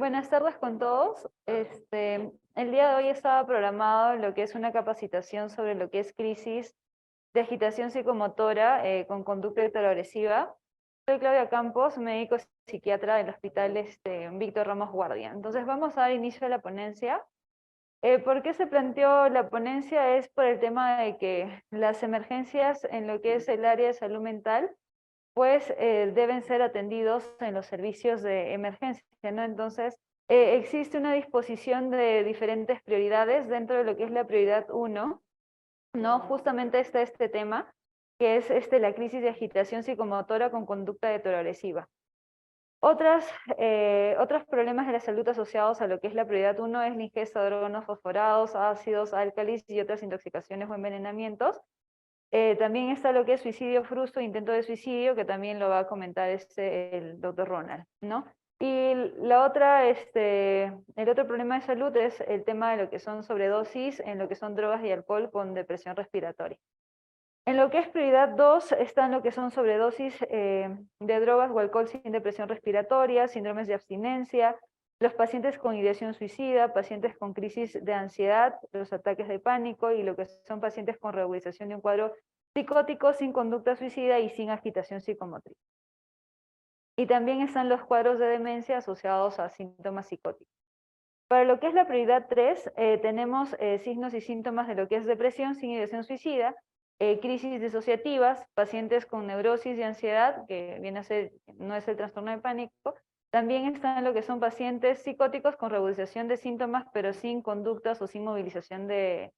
Buenas tardes con todos. El día de hoy estaba programado lo que es una capacitación sobre lo que es crisis de agitación psicomotora con conducta heteroagresiva. Soy Claudia Campos, médico psiquiatra del Hospital Víctor Ramos Guardia. Entonces vamos a dar inicio a la ponencia. ¿Por qué se planteó la ponencia? Es por el tema de que las emergencias en lo que es el área de salud mental pues deben ser atendidos en los servicios de emergencia, ¿no? Entonces, existe una disposición de diferentes prioridades dentro de lo que es la prioridad 1, ¿no? Justamente está este tema, que es la crisis de agitación psicomotora con conducta heteroagresiva. Otros problemas de la salud asociados a lo que es la prioridad 1 es la ingesta de órganos fosforados, ácidos, álcalis y otras intoxicaciones o envenenamientos. También está lo que es suicidio frustro, intento de suicidio, que también lo va a comentar el doctor Ronald, ¿no? Y el otro problema de salud es el tema de lo que son sobredosis, en lo que son drogas y alcohol con depresión respiratoria. En lo que es prioridad 2 están lo que son sobredosis de drogas o alcohol sin depresión respiratoria, síndromes de abstinencia, los pacientes con ideación suicida, pacientes con crisis de ansiedad, los ataques de pánico y lo que son pacientes con regularización de un cuadro psicótico sin conducta suicida y sin agitación psicomotriz. Y también están los cuadros de demencia asociados a síntomas psicóticos. Para lo que es la prioridad 3, tenemos signos y síntomas de lo que es depresión sin ideación suicida, crisis disociativas, pacientes con neurosis y ansiedad, que viene a ser, no es el trastorno de pánico. También están lo que son pacientes psicóticos con regularización de síntomas, pero sin conductas o sin movilización de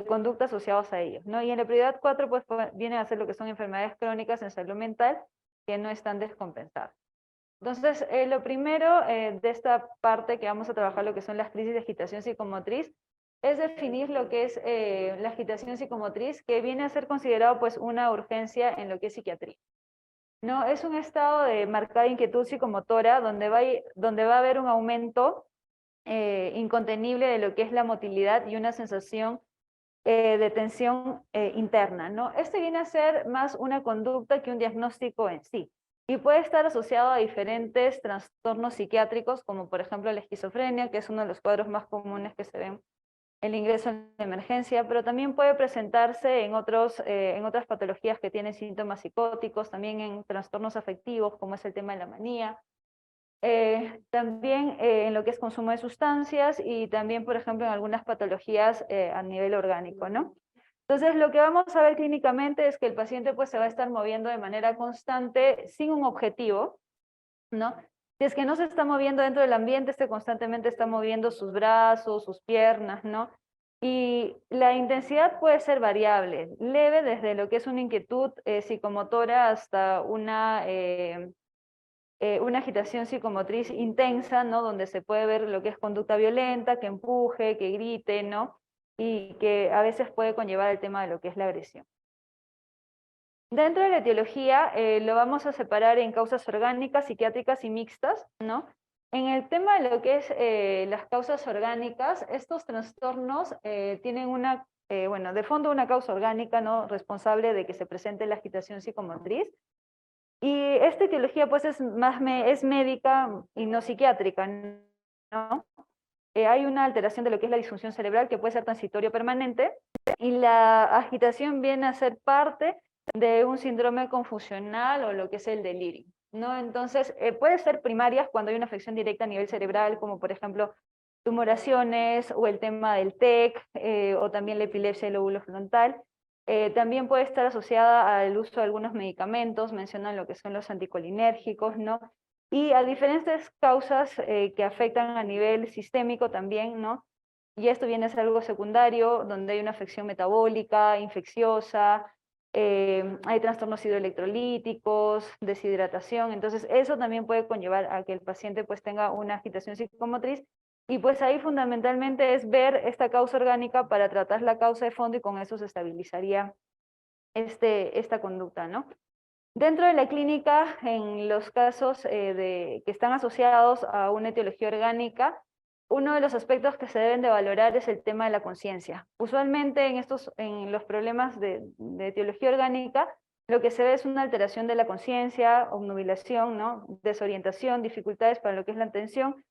conductas asociadas a ellos, ¿no? Y en la prioridad 4, pues vienen a ser lo que son enfermedades crónicas en salud mental que no están descompensadas. Entonces, lo primero de esta parte que vamos a trabajar, lo que son las crisis de agitación psicomotriz, es definir lo que es la agitación psicomotriz, que viene a ser considerado pues una urgencia en lo que es psiquiatría. No, es un estado de marcada inquietud psicomotora donde va a haber un aumento incontenible de lo que es la motilidad y una sensación de tensión interna, ¿no? Este viene a ser más una conducta que un diagnóstico en sí. Y puede estar asociado a diferentes trastornos psiquiátricos, como por ejemplo la esquizofrenia, que es uno de los cuadros más comunes que se ven el ingreso en la emergencia, pero también puede presentarse en otras patologías que tienen síntomas psicóticos, también en trastornos afectivos, como es el tema de la manía, también en lo que es consumo de sustancias y también, por ejemplo, en algunas patologías a nivel orgánico, ¿no? Entonces, lo que vamos a ver clínicamente es que el paciente pues se va a estar moviendo de manera constante sin un objetivo, ¿no? Si es que no se está moviendo dentro del ambiente, constantemente está moviendo sus brazos, sus piernas, ¿no? Y la intensidad puede ser variable, leve desde lo que es una inquietud psicomotora hasta una agitación psicomotriz intensa, ¿no? Donde se puede ver lo que es conducta violenta, que empuje, que grite, ¿no? Y que a veces puede conllevar el tema de lo que es la agresión. Dentro de la etiología lo vamos a separar en causas orgánicas, psiquiátricas y mixtas, ¿no? En el tema de lo que es las causas orgánicas, estos trastornos tienen bueno, de fondo una causa orgánica, ¿no? Responsable de que se presente la agitación psicomotriz. Y esta etiología pues es médica y no psiquiátrica, ¿no? Hay una alteración de lo que es la disfunción cerebral que puede ser transitorio o permanente, y la agitación viene a ser parte de un síndrome confusional o lo que es el delirio, ¿no? Entonces, puede ser primarias cuando hay una afección directa a nivel cerebral, como por ejemplo tumoraciones o el tema del TEC, o también la epilepsia del lóbulo frontal. También puede estar asociada al uso de algunos medicamentos, mencionan lo que son los anticolinérgicos, ¿no? Y a diferentes causas que afectan a nivel sistémico también, ¿no? Y esto viene a ser algo secundario, donde hay una afección metabólica, infecciosa, hay trastornos hidroelectrolíticos, deshidratación, entonces eso también puede conllevar a que el paciente pues tenga una agitación psicomotriz, y pues ahí fundamentalmente es ver esta causa orgánica para tratar la causa de fondo y con eso se estabilizaría esta conducta, ¿no? Dentro de la clínica, en los casos que están asociados a una etiología orgánica, uno de los aspectos que se deben de valorar es el tema de la conciencia. Usualmente en los problemas de etiología orgánica, lo que se ve es una alteración de la conciencia, obnubilación, ¿no? Desorientación, dificultades para lo que es la atención,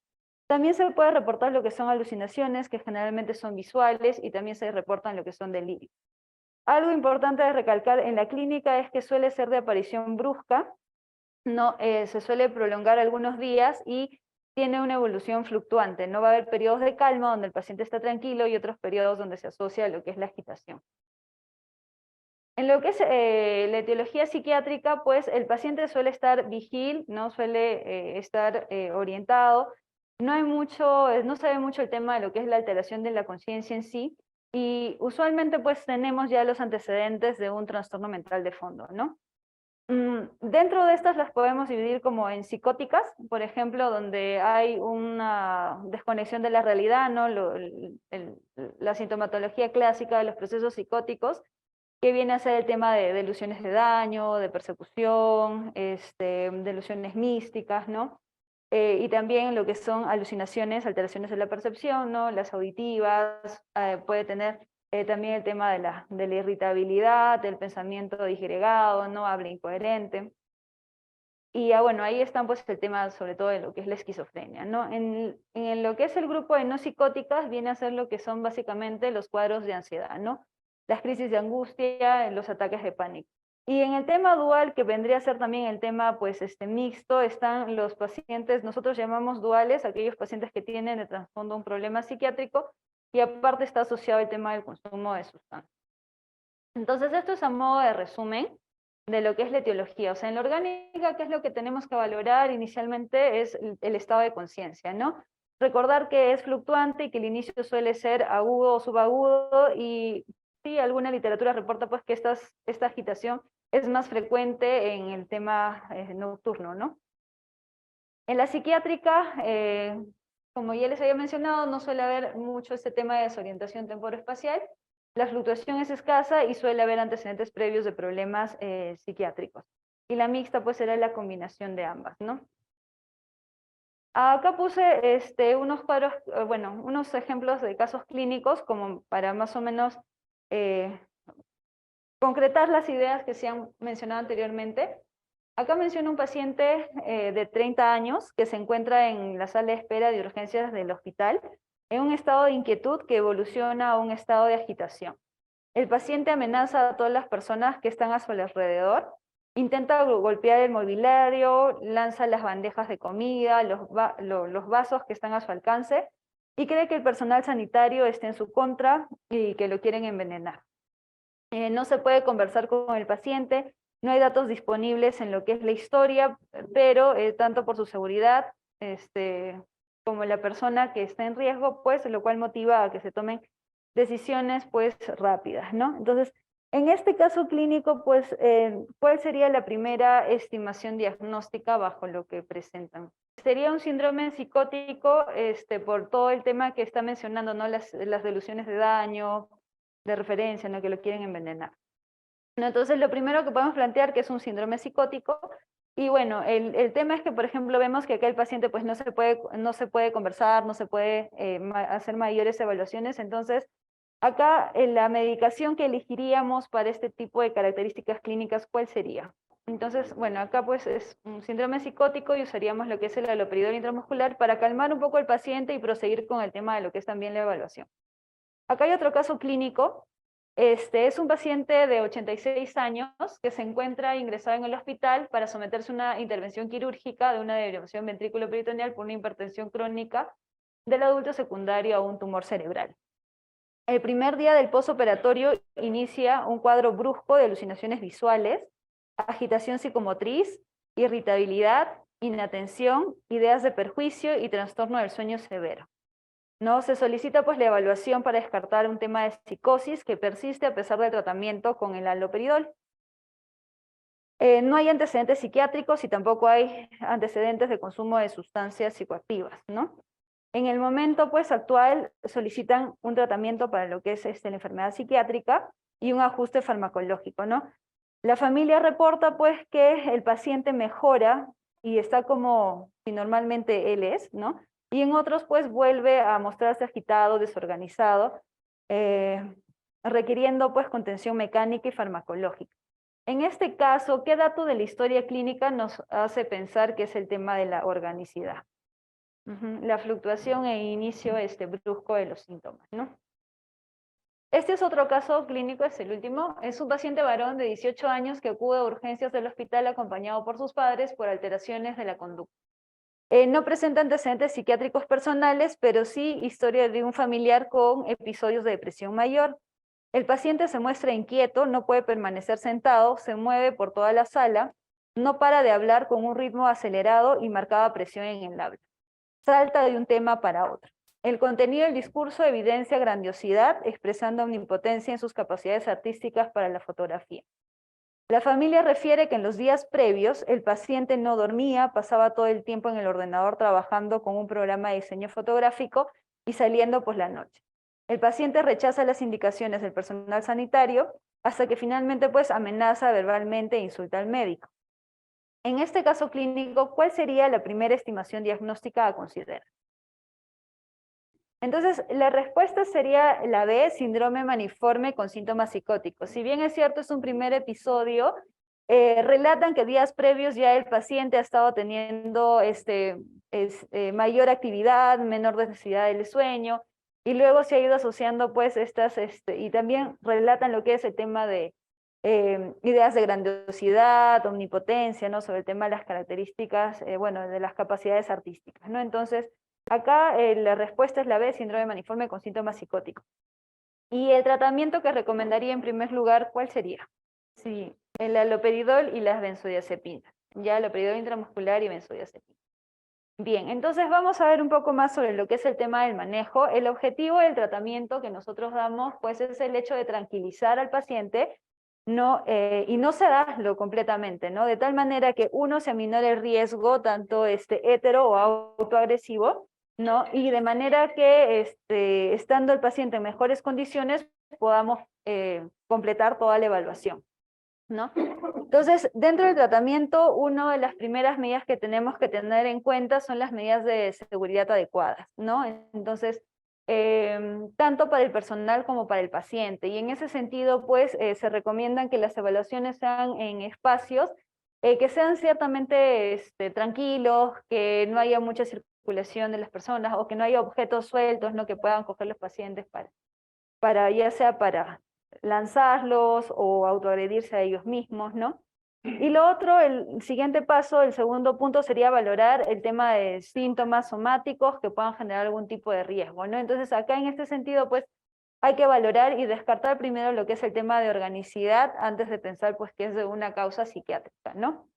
También se puede reportar lo que son alucinaciones, que generalmente son visuales, y también se reportan lo que son delirios. Algo importante de recalcar en la clínica es que suele ser de aparición brusca, no, se suele prolongar algunos días y tiene una evolución fluctuante. No va a haber periodos de calma donde el paciente está tranquilo y otros periodos donde se asocia a lo que es la agitación. En lo que es la etiología psiquiátrica, pues el paciente suele estar vigil, no suele estar orientado. No hay mucho, no se ve mucho el tema de lo que es la alteración de la conciencia en sí, y usualmente pues tenemos ya los antecedentes de un trastorno mental de fondo, ¿no? Dentro de estas las podemos dividir como en psicóticas, por ejemplo, donde hay una desconexión de la realidad, ¿no? La sintomatología clásica de los procesos psicóticos, que viene a ser el tema de delusiones de daño, de persecución, delusiones místicas, ¿no? Y también lo que son alucinaciones, alteraciones de la percepción, ¿no? Las auditivas, puede tener también el tema de la irritabilidad, del pensamiento disgregado, ¿no? Habla incoherente. Y bueno, ahí están pues el tema sobre todo de lo que es la esquizofrenia, ¿no? En lo que es el grupo de no psicóticas viene a ser lo que son básicamente los cuadros de ansiedad, ¿no? Las crisis de angustia, los ataques de pánico. Y en el tema dual, que vendría a ser también el tema pues mixto, están los pacientes, nosotros llamamos duales, aquellos pacientes que tienen de trasfondo un problema psiquiátrico, y aparte está asociado el tema del consumo de sustancias. Entonces esto es a modo de resumen de lo que es la etiología. O sea, en la orgánica, ¿qué es lo que tenemos que valorar inicialmente? Es el estado de conciencia, ¿no? Recordar que es fluctuante y que el inicio suele ser agudo o subagudo, y sí, alguna literatura reporta pues que esta agitación es más frecuente en el tema nocturno, ¿no? En la psiquiátrica, como ya les había mencionado, no suele haber mucho este tema de desorientación temporoespacial. La fluctuación es escasa y suele haber antecedentes previos de problemas psiquiátricos. Y la mixta pues será la combinación de ambas, ¿no? Acá puse unos cuadros, bueno, unos ejemplos de casos clínicos como para más o menos concretar las ideas que se han mencionado anteriormente. Acá menciono un paciente de 30 años que se encuentra en la sala de espera de urgencias del hospital en un estado de inquietud que evoluciona a un estado de agitación. El paciente amenaza a todas las personas que están a su alrededor, intenta golpear el mobiliario, lanza las bandejas de comida, los vasos que están a su alcance, y cree que el personal sanitario está en su contra y que lo quieren envenenar. No se puede conversar con el paciente, no hay datos disponibles en lo que es la historia, pero tanto por su seguridad como la persona que está en riesgo, pues lo cual motiva a que se tomen decisiones pues rápidas, ¿no? Entonces, en este caso clínico, pues, ¿cuál sería la primera estimación diagnóstica bajo lo que presentan? Sería un síndrome psicótico por todo el tema que está mencionando, ¿no? Las delusiones de daño, de referencia, ¿no? Que lo quieren envenenar. Entonces, lo primero que podemos plantear que es un síndrome psicótico, y bueno, el tema es que, por ejemplo, vemos que acá el paciente pues no se puede conversar, no se puede hacer mayores evaluaciones. Entonces, acá la medicación que elegiríamos para este tipo de características clínicas, ¿cuál sería? Entonces, bueno, acá pues es un síndrome psicótico y usaríamos lo que es el haloperidol intramuscular para calmar un poco al paciente y proseguir con el tema de lo que es también la evaluación. Acá hay otro caso clínico. Es un paciente de 86 años que se encuentra ingresado en el hospital para someterse a una intervención quirúrgica de una derivación ventrículo-peritoneal por una hipertensión crónica del adulto secundario a un tumor cerebral. El primer día del postoperatorio inicia un cuadro brusco de alucinaciones visuales, agitación psicomotriz, irritabilidad, inatención, ideas de perjuicio y trastorno del sueño severo. ¿No? Se solicita pues la evaluación para descartar un tema de psicosis que persiste a pesar del tratamiento con el haloperidol. No hay antecedentes psiquiátricos y tampoco hay antecedentes de consumo de sustancias psicoactivas, ¿no? En el momento pues actual solicitan un tratamiento para lo que es la enfermedad psiquiátrica y un ajuste farmacológico, ¿no? La familia reporta pues que el paciente mejora y está como si normalmente él es, ¿no? Y en otros pues vuelve a mostrarse agitado, desorganizado, requiriendo pues contención mecánica y farmacológica. En este caso, ¿qué dato de la historia clínica nos hace pensar que es el tema de la organicidad? La fluctuación e inicio brusco de los síntomas, ¿no? Este es otro caso clínico, es el último. Es un paciente varón de 18 años que acude a urgencias del hospital acompañado por sus padres por alteraciones de la conducta. No presenta antecedentes psiquiátricos personales, pero sí historia de un familiar con episodios de depresión mayor. El paciente se muestra inquieto, no puede permanecer sentado, se mueve por toda la sala, no para de hablar con un ritmo acelerado y marcada presión en el habla. Salta de un tema para otro. El contenido del discurso evidencia grandiosidad, expresando omnipotencia en sus capacidades artísticas para la fotografía. La familia refiere que en los días previos el paciente no dormía, pasaba todo el tiempo en el ordenador trabajando con un programa de diseño fotográfico y saliendo por la noche. El paciente rechaza las indicaciones del personal sanitario hasta que finalmente pues amenaza verbalmente e insulta al médico. En este caso clínico, ¿cuál sería la primera estimación diagnóstica a considerar? Entonces, la respuesta sería la B, síndrome maniforme con síntomas psicóticos. Si bien es cierto, es un primer episodio, relatan que días previos ya el paciente ha estado teniendo mayor actividad, menor necesidad del sueño, y luego se ha ido asociando pues y también relatan lo que es el tema de ideas de grandiosidad, omnipotencia, ¿no? Sobre el tema de las características, de las capacidades artísticas, ¿no? Entonces, acá la respuesta es la B, síndrome maniforme con síntomas psicóticos. Y el tratamiento que recomendaría en primer lugar, ¿cuál sería? Sí, el haloperidol y las benzodiazepinas. Ya haloperidol intramuscular y benzodiazepina. Bien, entonces vamos a ver un poco más sobre lo que es el tema del manejo. El objetivo del tratamiento que nosotros damos, pues es el hecho de tranquilizar al paciente, ¿no? Y no sedarlo completamente, ¿no? De tal manera que uno se aminore el riesgo, tanto hetero o autoagresivo, ¿no? Y de manera que estando el paciente en mejores condiciones, podamos completar toda la evaluación, ¿no? Entonces, dentro del tratamiento, una de las primeras medidas que tenemos que tener en cuenta son las medidas de seguridad adecuadas, ¿no? Entonces, tanto para el personal como para el paciente. Y en ese sentido, pues, se recomiendan que las evaluaciones sean en espacios que sean ciertamente tranquilos, que no haya mucha circulación de las personas o que no haya objetos sueltos, ¿no? Que puedan coger los pacientes ya sea para lanzarlos o autoagredirse a ellos mismos, ¿no? Y lo otro, el siguiente paso, el segundo punto sería valorar el tema de síntomas somáticos que puedan generar algún tipo de riesgo, ¿no? Entonces acá en este sentido, pues, hay que valorar y descartar primero lo que es el tema de organicidad antes de pensar, pues, que es de una causa psiquiátrica, ¿no?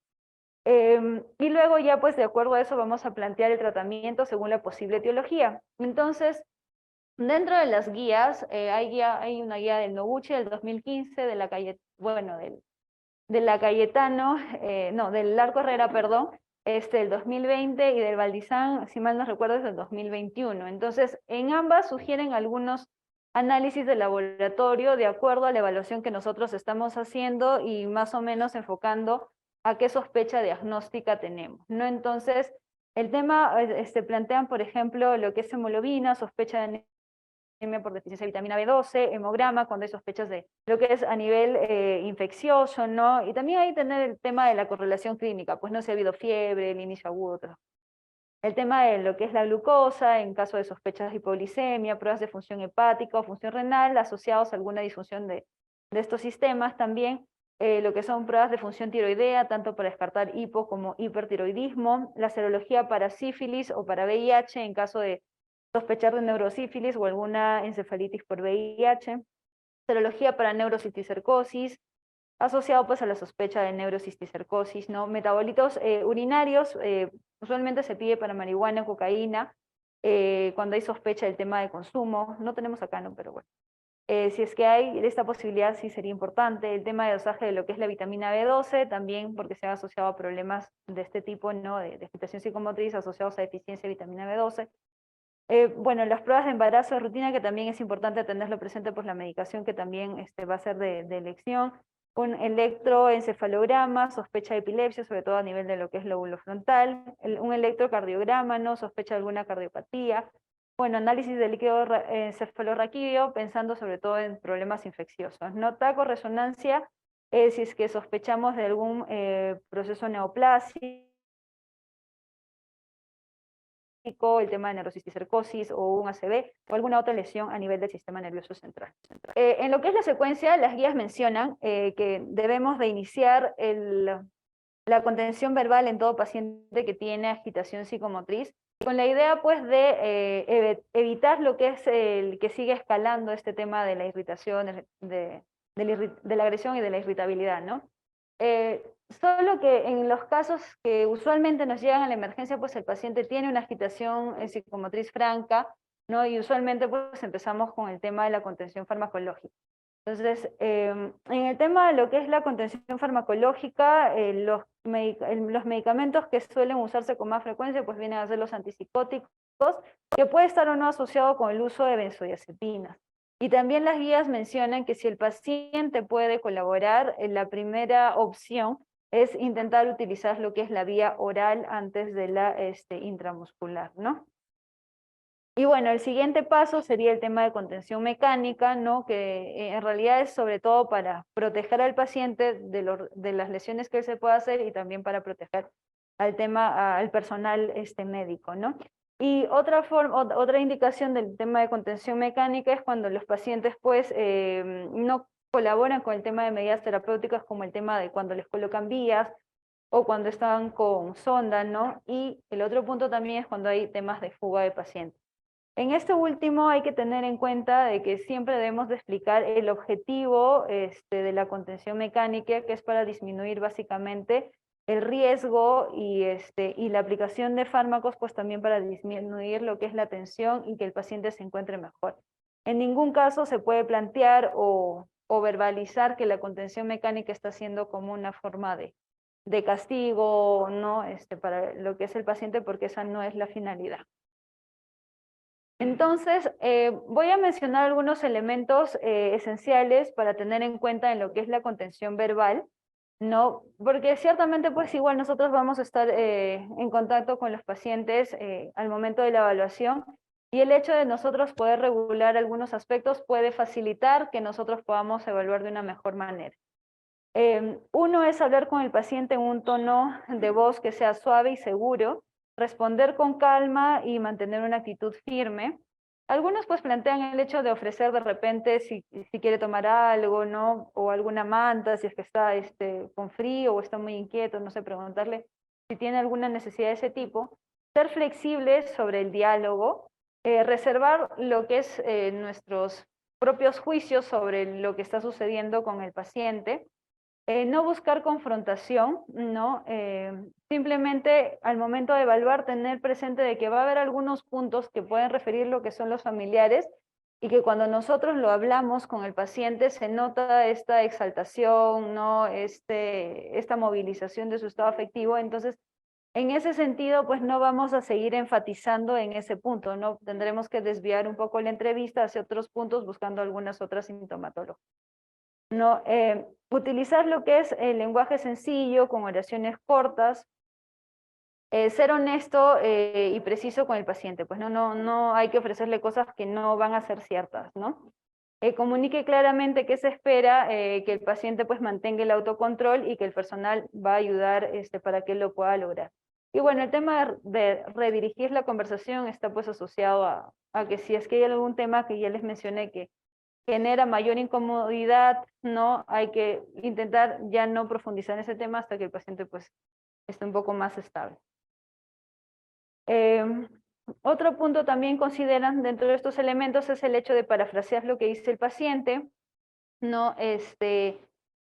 Y luego ya, pues, de acuerdo a eso vamos a plantear el tratamiento según la posible etiología. Entonces, dentro de las guías, hay una guía del Noguchi del 2015, de la Cayetano, no, del Larco Herrera, perdón, del 2020 y del Valdizán, si mal no recuerdo, es del 2021. Entonces, en ambas sugieren algunos análisis de laboratorio de acuerdo a la evaluación que nosotros estamos haciendo y más o menos enfocando a qué sospecha diagnóstica tenemos, ¿no? Entonces, el tema, plantean, por ejemplo, lo que es hemoglobina, sospecha de anemia por deficiencia de vitamina B12, hemograma, cuando hay sospechas de lo que es a nivel infeccioso, ¿no? Y también hay que tener el tema de la correlación clínica, pues no si ha habido fiebre, el inicio agudo, otro. El tema de lo que es la glucosa, en caso de sospechas de hipoglicemia, pruebas de función hepática o función renal asociados a alguna disfunción de estos sistemas también, lo que son pruebas de función tiroidea, tanto para descartar hipo como hipertiroidismo, la serología para sífilis o para VIH en caso de sospechar de neurosífilis o alguna encefalitis por VIH, serología para neurocisticercosis, asociado pues a la sospecha de neurocisticercosis, ¿no? Metabolitos urinarios, usualmente se pide para marihuana, cocaína, cuando hay sospecha del tema de consumo, no tenemos acá, ¿no? Pero bueno. Si es que hay esta posibilidad, sí sería importante. El tema de dosaje de lo que es la vitamina B12, también porque se ha asociado a problemas de este tipo, ¿no? De agitación psicomotriz asociados a deficiencia de vitamina B12. Bueno, las pruebas de embarazo de rutina, que también es importante tenerlo presente, pues la medicación que también va a ser de elección, un electroencefalograma, sospecha de epilepsia, sobre todo a nivel de lo que es lóbulo frontal, un electrocardiograma, ¿no? Sospecha de alguna cardiopatía, bueno, análisis de líquido encefalorraquídeo, pensando sobre todo en problemas infecciosos, ¿no? Taco, resonancia, si es que sospechamos de algún proceso neoplasia, el tema de neurocisticercosis o un ACV o alguna otra lesión a nivel del sistema nervioso central. En lo que es la secuencia, las guías mencionan que debemos de iniciar la contención verbal en todo paciente que tiene agitación psicomotriz, con la idea pues de evitar lo que es el que sigue escalando este tema de la irritación, de la agresión y de la irritabilidad, ¿no? Solo que en los casos que usualmente nos llegan a la emergencia, pues el paciente tiene una agitación psicomotriz franca, ¿no? Y usualmente pues empezamos con el tema de la contención farmacológica. Entonces, en el tema de lo que es la contención farmacológica, los medicamentos que suelen usarse con más frecuencia pues vienen a ser los antipsicóticos, que puede estar o no asociado con el uso de benzodiazepinas. Y también las guías mencionan que si el paciente puede colaborar, la primera opción es intentar utilizar lo que es la vía oral antes de la intramuscular, ¿no? Y bueno, el siguiente paso sería el tema de contención mecánica, ¿no? Que en realidad es sobre todo para proteger al paciente de las lesiones que él se pueda hacer y también para proteger al personal médico, ¿no? Y otra indicación del tema de contención mecánica es cuando los pacientes pues no colaboran con el tema de medidas terapéuticas, como el tema de cuando les colocan vías o cuando están con sonda, ¿no? Y el otro punto también es cuando hay temas de fuga de pacientes. En este último hay que tener en cuenta de que siempre debemos de explicar el objetivo de la contención mecánica, que es para disminuir básicamente el riesgo y la aplicación de fármacos, pues también para disminuir lo que es la tensión y que el paciente se encuentre mejor. En ningún caso se puede plantear o verbalizar que la contención mecánica está siendo como una forma de castigo, ¿no? Para lo que es el paciente, porque esa no es la finalidad. Entonces, voy a mencionar algunos elementos esenciales para tener en cuenta en lo que es la contención verbal, ¿no? Porque ciertamente, pues igual nosotros vamos a estar en contacto con los pacientes al momento de la evaluación, y el hecho de nosotros poder regular algunos aspectos puede facilitar que nosotros podamos evaluar de una mejor manera. Uno es hablar con el paciente en un tono de voz que sea suave y seguro, responder con calma y mantener una actitud firme. Algunos pues plantean el hecho de ofrecer de repente si quiere tomar algo, ¿no? O alguna manta, si es que está con frío o está muy inquieto, no sé, preguntarle si tiene alguna necesidad de ese tipo. Ser flexibles sobre el diálogo, reservar lo que es nuestros propios juicios sobre lo que está sucediendo con el paciente. No buscar confrontación, ¿no? Simplemente al momento de evaluar tener presente de que va a haber algunos puntos que pueden referir lo que son los familiares y que cuando nosotros lo hablamos con el paciente se nota esta exaltación, ¿no? Esta movilización de su estado afectivo. Entonces, en ese sentido, pues no vamos a seguir enfatizando en ese punto, ¿no? Tendremos que desviar un poco la entrevista hacia otros puntos buscando algunas otras sintomatologías. No, utilizar lo que es el lenguaje sencillo, con oraciones cortas, ser honesto y preciso con el paciente, pues no hay que ofrecerle cosas que no van a ser ciertas, ¿no? Comunique claramente qué se espera, que el paciente pues mantenga el autocontrol y que el personal va a ayudar para que él lo pueda lograr. Y bueno, el tema de redirigir la conversación está pues asociado a que si es que hay algún tema que ya les mencioné que genera mayor incomodidad, ¿no? Hay que intentar ya no profundizar en ese tema hasta que el paciente pues esté un poco más estable. Otro punto también consideran dentro de estos elementos es el hecho de parafrasear lo que dice el paciente, ¿no?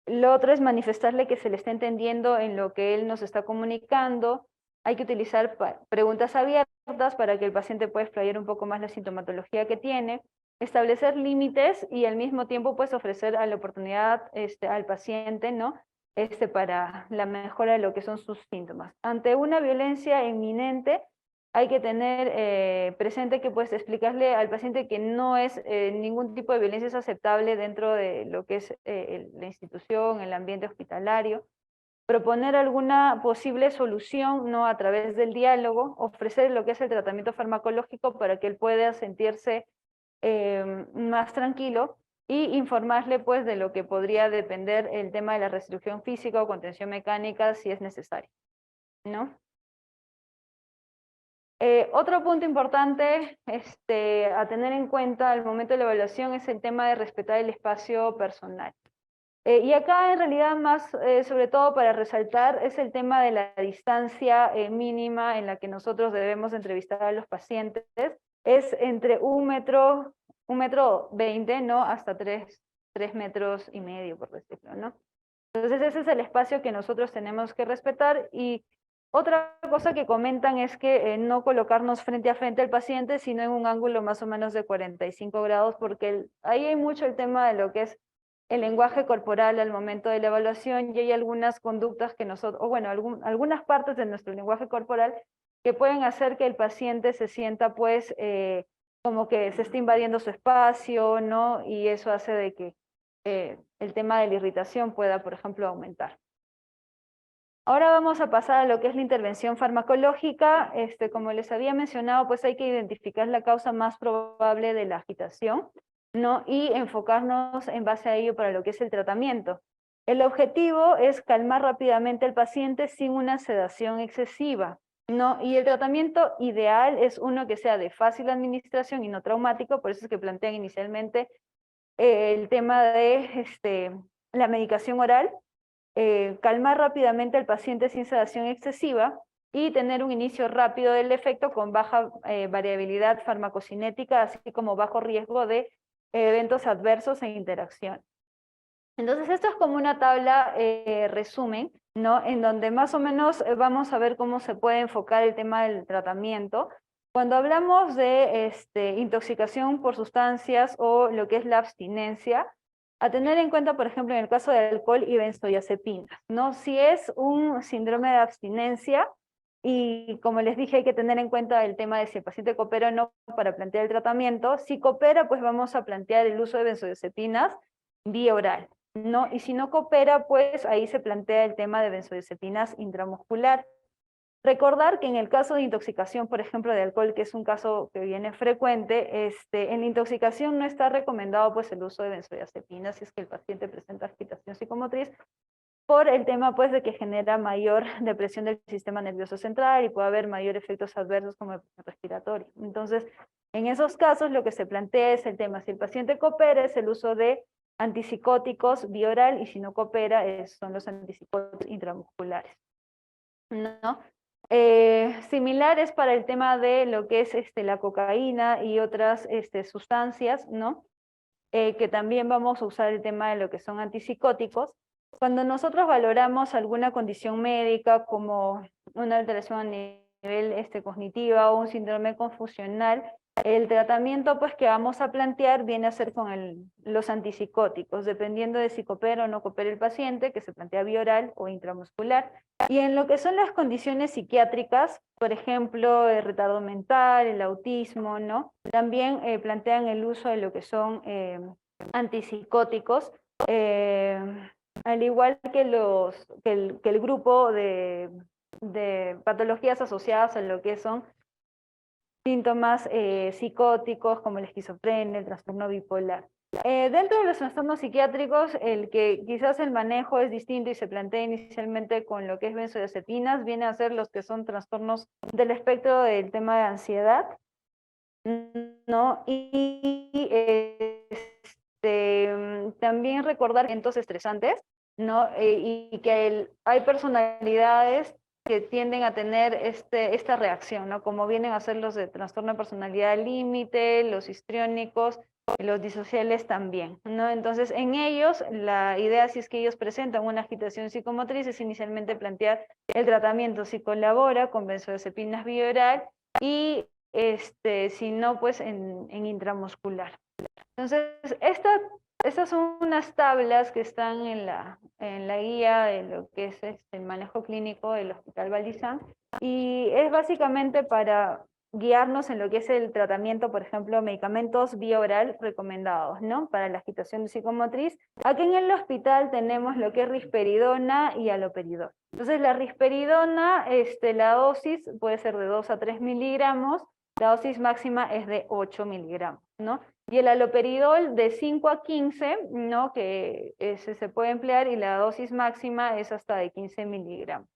Lo otro es manifestarle que se le está entendiendo en lo que él nos está comunicando. Hay que utilizar preguntas abiertas para que el paciente pueda explayar un poco más la sintomatología que tiene. Establecer límites y al mismo tiempo pues ofrecer la oportunidad al paciente, ¿no? Para la mejora de lo que son sus síntomas. Ante una violencia inminente, hay que tener presente que pues explicarle al paciente que no es ningún tipo de violencia es aceptable dentro de lo que es la institución, el ambiente hospitalario. Proponer alguna posible solución, ¿no? A través del diálogo, ofrecer lo que es el tratamiento farmacológico para que él pueda sentirse más tranquilo, y informarle pues de lo que podría depender el tema de la restricción física o contención mecánica si es necesario, ¿no? Otro punto importante a tener en cuenta al momento de la evaluación es el tema de respetar el espacio personal. Y acá en realidad más, sobre todo para resaltar, es el tema de la distancia mínima en la que nosotros debemos entrevistar a los pacientes. Es entre 1,20 m, ¿no? Hasta 3,5 m, por decirlo, ¿no? Entonces ese es el espacio que nosotros tenemos que respetar. Y otra cosa que comentan es que no colocarnos frente a frente al paciente, sino en un ángulo más o menos de 45 grados, porque ahí hay mucho el tema de lo que es el lenguaje corporal al momento de la evaluación, y hay algunas conductas que nosotros, o bueno, algunas partes de nuestro lenguaje corporal que pueden hacer que el paciente se sienta pues como que se está invadiendo su espacio, ¿no? Y eso hace de que el tema de la irritación pueda, por ejemplo, aumentar. Ahora vamos a pasar a lo que es la intervención farmacológica. Como les había mencionado, pues hay que identificar la causa más probable de la agitación, ¿no? Y enfocarnos en base a ello para lo que es el tratamiento. El objetivo es calmar rápidamente al paciente sin una sedación excesiva, ¿no? Y el tratamiento ideal es uno que sea de fácil administración y no traumático, por eso es que plantean inicialmente el tema de la medicación oral, calmar rápidamente al paciente sin sedación excesiva y tener un inicio rápido del efecto con baja variabilidad farmacocinética, así como bajo riesgo de eventos adversos e interacción. Entonces esto es como una tabla resumen, ¿no? En donde más o menos vamos a ver cómo se puede enfocar el tema del tratamiento. Cuando hablamos de intoxicación por sustancias o lo que es la abstinencia, a tener en cuenta, por ejemplo, en el caso del alcohol y benzodiazepinas, ¿no? Si es un síndrome de abstinencia, y como les dije, hay que tener en cuenta el tema de si el paciente coopera o no para plantear el tratamiento. Si coopera, pues vamos a plantear el uso de benzodiazepinas vía oral, ¿no? Y si no coopera, pues ahí se plantea el tema de benzodiazepinas intramuscular. Recordar que en el caso de intoxicación, por ejemplo, de alcohol, que es un caso que viene frecuente, en intoxicación no está recomendado pues el uso de benzodiazepinas si es que el paciente presenta agitación psicomotriz, por el tema pues de que genera mayor depresión del sistema nervioso central y puede haber mayor efectos adversos como el respiratorio. Entonces, en esos casos lo que se plantea es el tema, si el paciente coopera, es el uso de antipsicóticos vía oral, y si no coopera, son los antipsicóticos intramusculares, ¿no? Similares para el tema de lo que es la cocaína y otras sustancias, ¿no? Que también vamos a usar el tema de lo que son antipsicóticos. Cuando nosotros valoramos alguna condición médica como una alteración a nivel cognitiva o un síndrome confusional, el tratamiento pues que vamos a plantear viene a ser con los antipsicóticos, dependiendo de si coopera o no coopera el paciente, que se plantea vía oral o intramuscular. Y en lo que son las condiciones psiquiátricas, por ejemplo, el retardo mental, el autismo, ¿no? También plantean el uso de lo que son antipsicóticos, al igual que el grupo de patologías asociadas a lo que son síntomas psicóticos como la esquizofrenia, el trastorno bipolar. Dentro de los trastornos psiquiátricos, el que quizás el manejo es distinto y se plantea inicialmente con lo que es benzodiazepinas, viene a ser los que son trastornos del espectro del tema de ansiedad, ¿no? Y también recordar eventos estresantes, ¿no? Y que hay personalidades que tienden a tener esta reacción, ¿no? Como vienen a ser los de trastorno de personalidad límite, los histriónicos, los disociales también, ¿no? Entonces, en ellos, la idea, si es que ellos presentan una agitación psicomotriz, es inicialmente plantear el tratamiento. Si colabora con benzodiazepinas vía oral y, si no, pues en intramuscular. Entonces, estas son unas tablas que están en la guía de lo que es el manejo clínico del Hospital Baldizán, y es básicamente para guiarnos en lo que es el tratamiento, por ejemplo, medicamentos vía oral recomendados, ¿no? Para la agitación psicomotriz. Aquí en el hospital tenemos lo que es risperidona y haloperidol. Entonces, la risperidona, la dosis puede ser de 2 a 3 miligramos, la dosis máxima es de 8 miligramos, ¿no? Y el haloperidol de 5 a 15, ¿no? Que ese se puede emplear, y la dosis máxima es hasta de 15 miligramos.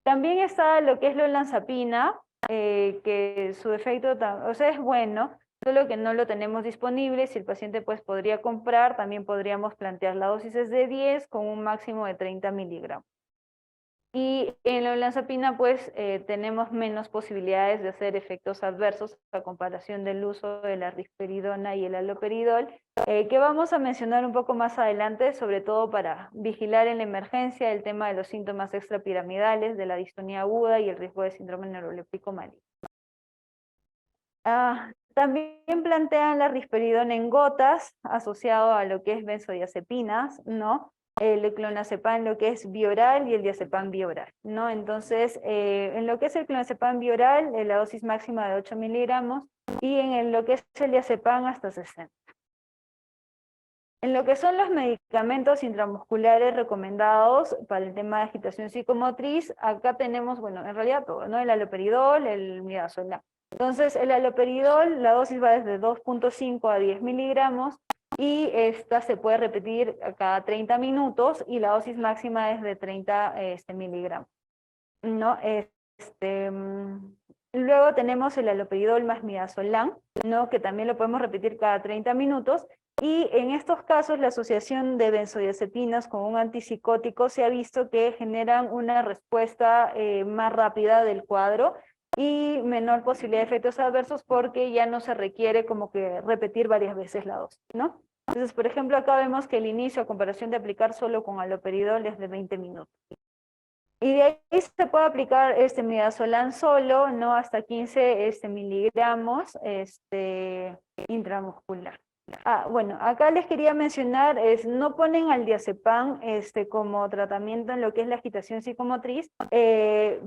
También está lo que es la olanzapina, que su efecto, o sea, es bueno, solo que no lo tenemos disponible. Si el paciente pues podría comprar, también podríamos plantear la dosis es de 10 con un máximo de 30 miligramos. Y en la olanzapina pues tenemos menos posibilidades de hacer efectos adversos a comparación del uso de la risperidona y el haloperidol, que vamos a mencionar un poco más adelante, sobre todo para vigilar en la emergencia el tema de los síntomas extrapiramidales, de la distonía aguda y el riesgo de síndrome neuroléptico maligno. También plantean la risperidona en gotas asociado a lo que es benzodiazepinas, ¿no? El clonazepam lo que es bioral y el diazepam bioral, ¿no? Entonces, en lo que es el clonazepam bioral, la dosis máxima de 8 miligramos y en lo que es el diazepam hasta 60. En lo que son los medicamentos intramusculares recomendados para el tema de agitación psicomotriz, acá tenemos, bueno, en realidad todo, ¿no? El haloperidol, el midazolam. Entonces, el haloperidol, la dosis va desde 2.5 a 10 miligramos y esta se puede repetir a cada 30 minutos y la dosis máxima es de 30 miligramos, ¿no? Luego tenemos el haloperidol más midazolam, ¿no? Que también lo podemos repetir cada 30 minutos. Y en estos casos la asociación de benzodiazepinas con un antipsicótico se ha visto que generan una respuesta más rápida del cuadro y menor posibilidad de efectos adversos porque ya no se requiere como que repetir varias veces la dosis, ¿no? Entonces, por ejemplo, acá vemos que el inicio a comparación de aplicar solo con haloperidol es de 20 minutos. Y de ahí se puede aplicar midazolam solo, ¿no? Hasta 15 miligramos intramuscular. Bueno, acá les quería mencionar, no ponen al diazepam como tratamiento en lo que es la agitación psicomotriz,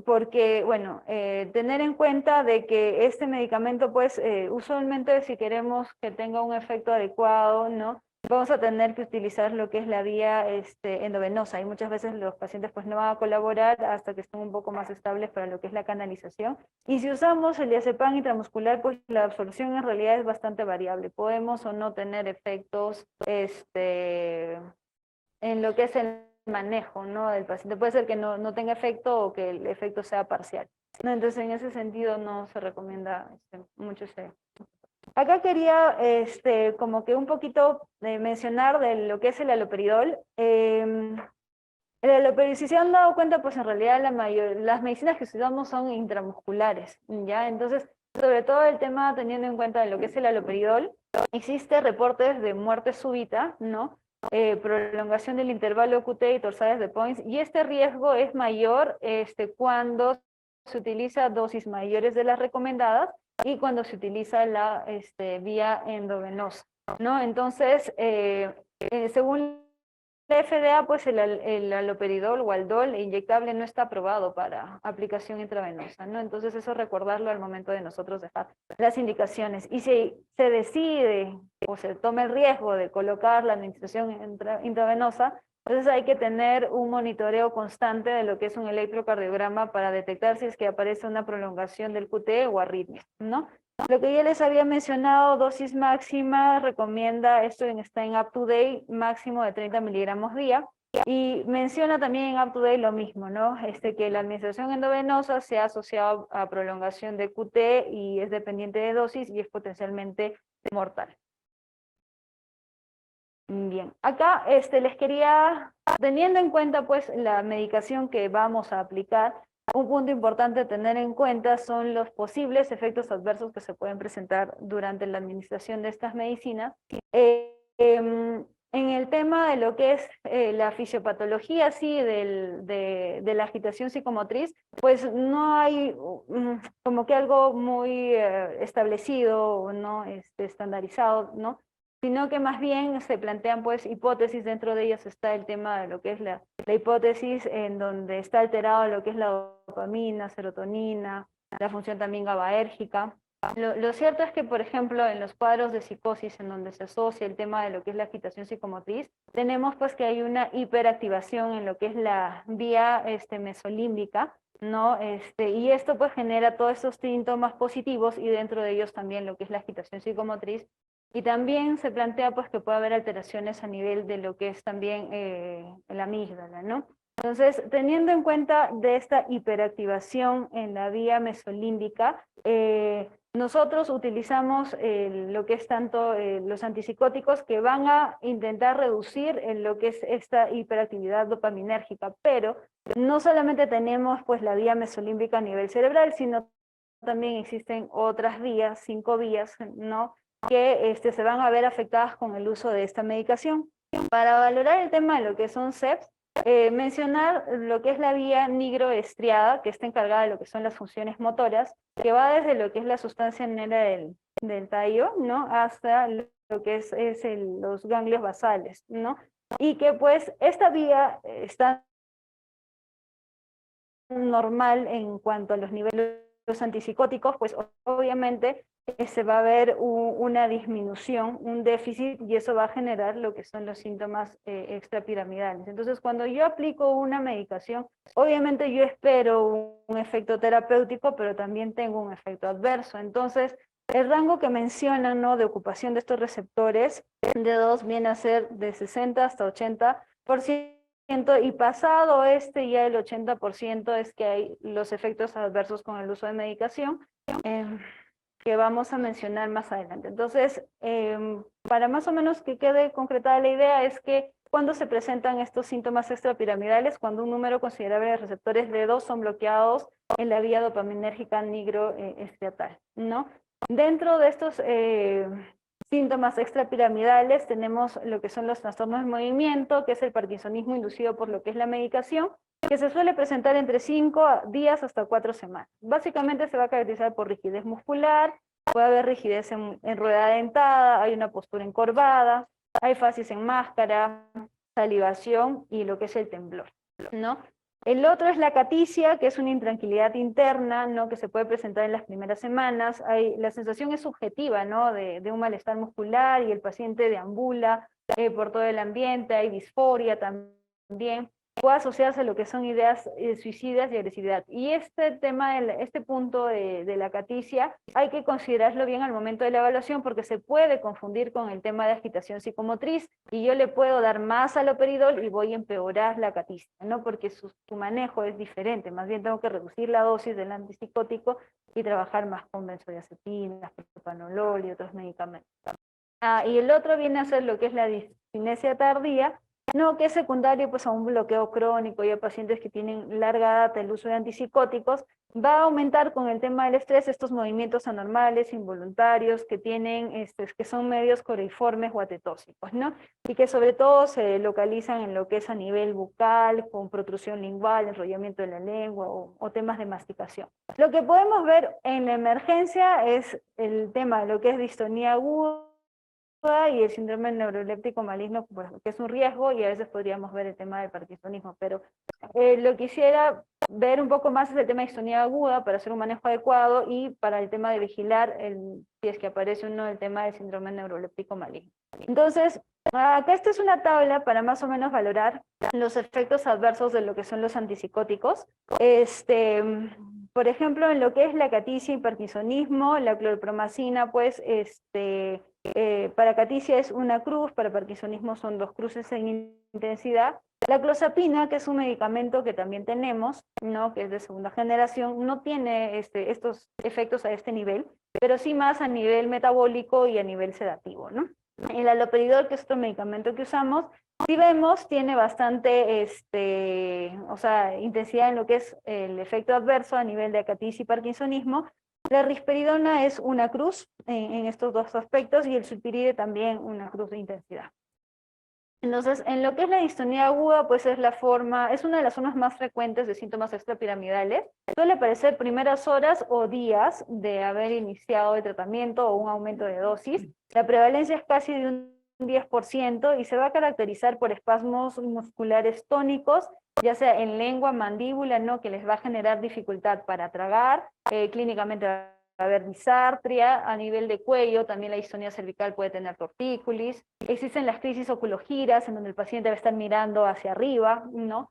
porque, bueno, tener en cuenta de que este medicamento, pues, usualmente si queremos que tenga un efecto adecuado, ¿no? Vamos a tener que utilizar lo que es la vía endovenosa y muchas veces los pacientes pues no van a colaborar hasta que estén un poco más estables para lo que es la canalización. Y si usamos el diazepam intramuscular, pues la absorción en realidad es bastante variable. Podemos o no tener efectos en lo que es el manejo, ¿no? del paciente. Puede ser que no tenga efecto o que el efecto sea parcial, ¿no? Entonces en ese sentido no se recomienda mucho ese. Acá quería como que un poquito mencionar de lo que es el haloperidol. El haloperidol, si se han dado cuenta, pues en realidad las medicinas que usamos son intramusculares, ¿ya? Entonces, sobre todo el tema teniendo en cuenta de lo que es el haloperidol, existe reportes de muerte súbita, ¿no? Prolongación del intervalo QT y torsades de points, y este riesgo es mayor cuando se utiliza dosis mayores de las recomendadas y cuando se utiliza la vía endovenosa, ¿no? Entonces, según la FDA, pues el haloperidol o aldol inyectable no está aprobado para aplicación intravenosa, ¿no? Entonces eso recordarlo al momento de nosotros dejar las indicaciones. Y si se decide o se toma el riesgo de colocar la administración intravenosa, entonces hay que tener un monitoreo constante de lo que es un electrocardiograma para detectar si es que aparece una prolongación del QT o arritmia, ¿no? Lo que ya les había mencionado, dosis máxima, recomienda, esto está en UpToDate, máximo de 30 miligramos día, y menciona también en UpToDate lo mismo, ¿no? Que la administración endovenosa se ha asociado a prolongación de QT y es dependiente de dosis y es potencialmente mortal. Bien, acá les quería, teniendo en cuenta pues la medicación que vamos a aplicar, un punto importante a tener en cuenta son los posibles efectos adversos que se pueden presentar durante la administración de estas medicinas. En el tema de lo que es la fisiopatología, sí, de la agitación psicomotriz, pues no hay como que algo muy establecido, ¿no? Estandarizado, ¿no? Sino que más bien se plantean pues hipótesis, dentro de ellas está el tema de lo que es la hipótesis en donde está alterado lo que es la dopamina, serotonina, la función también GABAérgica. Lo cierto es que, por ejemplo, en los cuadros de psicosis en donde se asocia el tema de lo que es la agitación psicomotriz, tenemos pues que hay una hiperactivación en lo que es la vía mesolímbica, ¿no? Y esto pues genera todos esos síntomas positivos y dentro de ellos también lo que es la agitación psicomotriz. Y también se plantea pues que puede haber alteraciones a nivel de lo que es también la amígdala, ¿no? Entonces, teniendo en cuenta de esta hiperactivación en la vía mesolímbica, nosotros utilizamos lo que es tanto los antipsicóticos que van a intentar reducir lo que es esta hiperactividad dopaminérgica, pero no solamente tenemos pues la vía mesolímbica a nivel cerebral, sino también existen otras vías, 5 vías, ¿no? Que se van a ver afectadas con el uso de esta medicación. Para valorar el tema de lo que son CEPs, mencionar lo que es la vía nigroestriada, que está encargada de lo que son las funciones motoras, que va desde lo que es la sustancia negra del tallo, ¿no? Hasta lo que es los ganglios basales, ¿no? Y que pues esta vía está normal en cuanto a los niveles antipsicóticos, pues obviamente se va a ver una disminución, un déficit, y eso va a generar lo que son los síntomas extrapiramidales. Entonces, cuando yo aplico una medicación, obviamente yo espero un efecto terapéutico, pero también tengo un efecto adverso. Entonces, el rango que mencionan, ¿no?, de ocupación de estos receptores de 2 viene a ser de 60 hasta 80%, y pasado ya el 80% es que hay los efectos adversos con el uso de medicación, que vamos a mencionar más adelante. Entonces, para más o menos que quede concretada la idea, es que cuando se presentan estos síntomas extrapiramidales, cuando un número considerable de receptores D2 son bloqueados en la vía dopaminérgica nigroestriatal, ¿no? Dentro de estos síntomas extrapiramidales tenemos lo que son los trastornos del movimiento, que es el parkinsonismo inducido por lo que es la medicación, que se suele presentar entre 5 días hasta 4 semanas. Básicamente se va a caracterizar por rigidez muscular, puede haber rigidez en rueda dentada, hay una postura encorvada, hay facies en máscara, salivación y lo que es el temblor, ¿no? El otro es la acaticia, que es una intranquilidad interna, ¿no?, que se puede presentar en las primeras semanas. La sensación es subjetiva, ¿no?, de un malestar muscular, y el paciente deambula por todo el ambiente, hay disforia también. Puede asociarse a lo que son ideas suicidas y agresividad. Y este tema, este punto de la acaticia, hay que considerarlo bien al momento de la evaluación, porque se puede confundir con el tema de agitación psicomotriz, y yo le puedo dar más haloperidol y voy a empeorar la acaticia, ¿no?, porque su manejo es diferente. Más bien tengo que reducir la dosis del antipsicótico y trabajar más con benzodiazepinas, propranolol y otros medicamentos. Y el otro viene a ser lo que es la discinesia tardía, no, que es secundario pues a un bloqueo crónico y a pacientes que tienen larga data el uso de antipsicóticos. Va a aumentar con el tema del estrés estos movimientos anormales, involuntarios, que tienen, que son medios coreiformes o atetóxicos, ¿no? Y que sobre todo se localizan en lo que es a nivel bucal, con protrusión lingual, enrollamiento de la lengua o temas de masticación. Lo que podemos ver en la emergencia es el tema de lo que es distonía aguda y el síndrome neuroléptico maligno, pues, que es un riesgo, y a veces podríamos ver el tema del parkinsonismo, pero lo que quisiera ver un poco más es el tema de distonía aguda para hacer un manejo adecuado, y para el tema de vigilar si es que aparece el tema del síndrome neuroléptico maligno. Entonces, acá esta es una tabla para más o menos valorar los efectos adversos de lo que son los antipsicóticos. Por ejemplo, en lo que es la acaticia y parkinsonismo, la clorpromacina, pues, para acaticia es una cruz, para parkinsonismo son 2 cruces en intensidad. La clozapina, que es un medicamento que también tenemos, ¿no?, que es de segunda generación, no tiene estos efectos a este nivel, pero sí más a nivel metabólico y a nivel sedativo, ¿no? El haloperidol, que es otro medicamento que usamos, si vemos, tiene bastante intensidad en lo que es el efecto adverso a nivel de acaticia y parkinsonismo. La risperidona es una cruz en estos 2 aspectos, y el sulpiride también una cruz de intensidad. Entonces, en lo que es la distonía aguda, pues es una de las formas más frecuentes de síntomas extrapiramidales. Suele aparecer primeras horas o días de haber iniciado el tratamiento o un aumento de dosis. La prevalencia es casi de un 10%, y se va a caracterizar por espasmos musculares tónicos, ya sea en lengua, mandíbula, ¿no?, que les va a generar dificultad para tragar. Clínicamente va a haber disartria. A nivel de cuello, también la distonía cervical puede tener tortícolis. Existen las crisis oculogiras, en donde el paciente va a estar mirando hacia arriba, ¿no?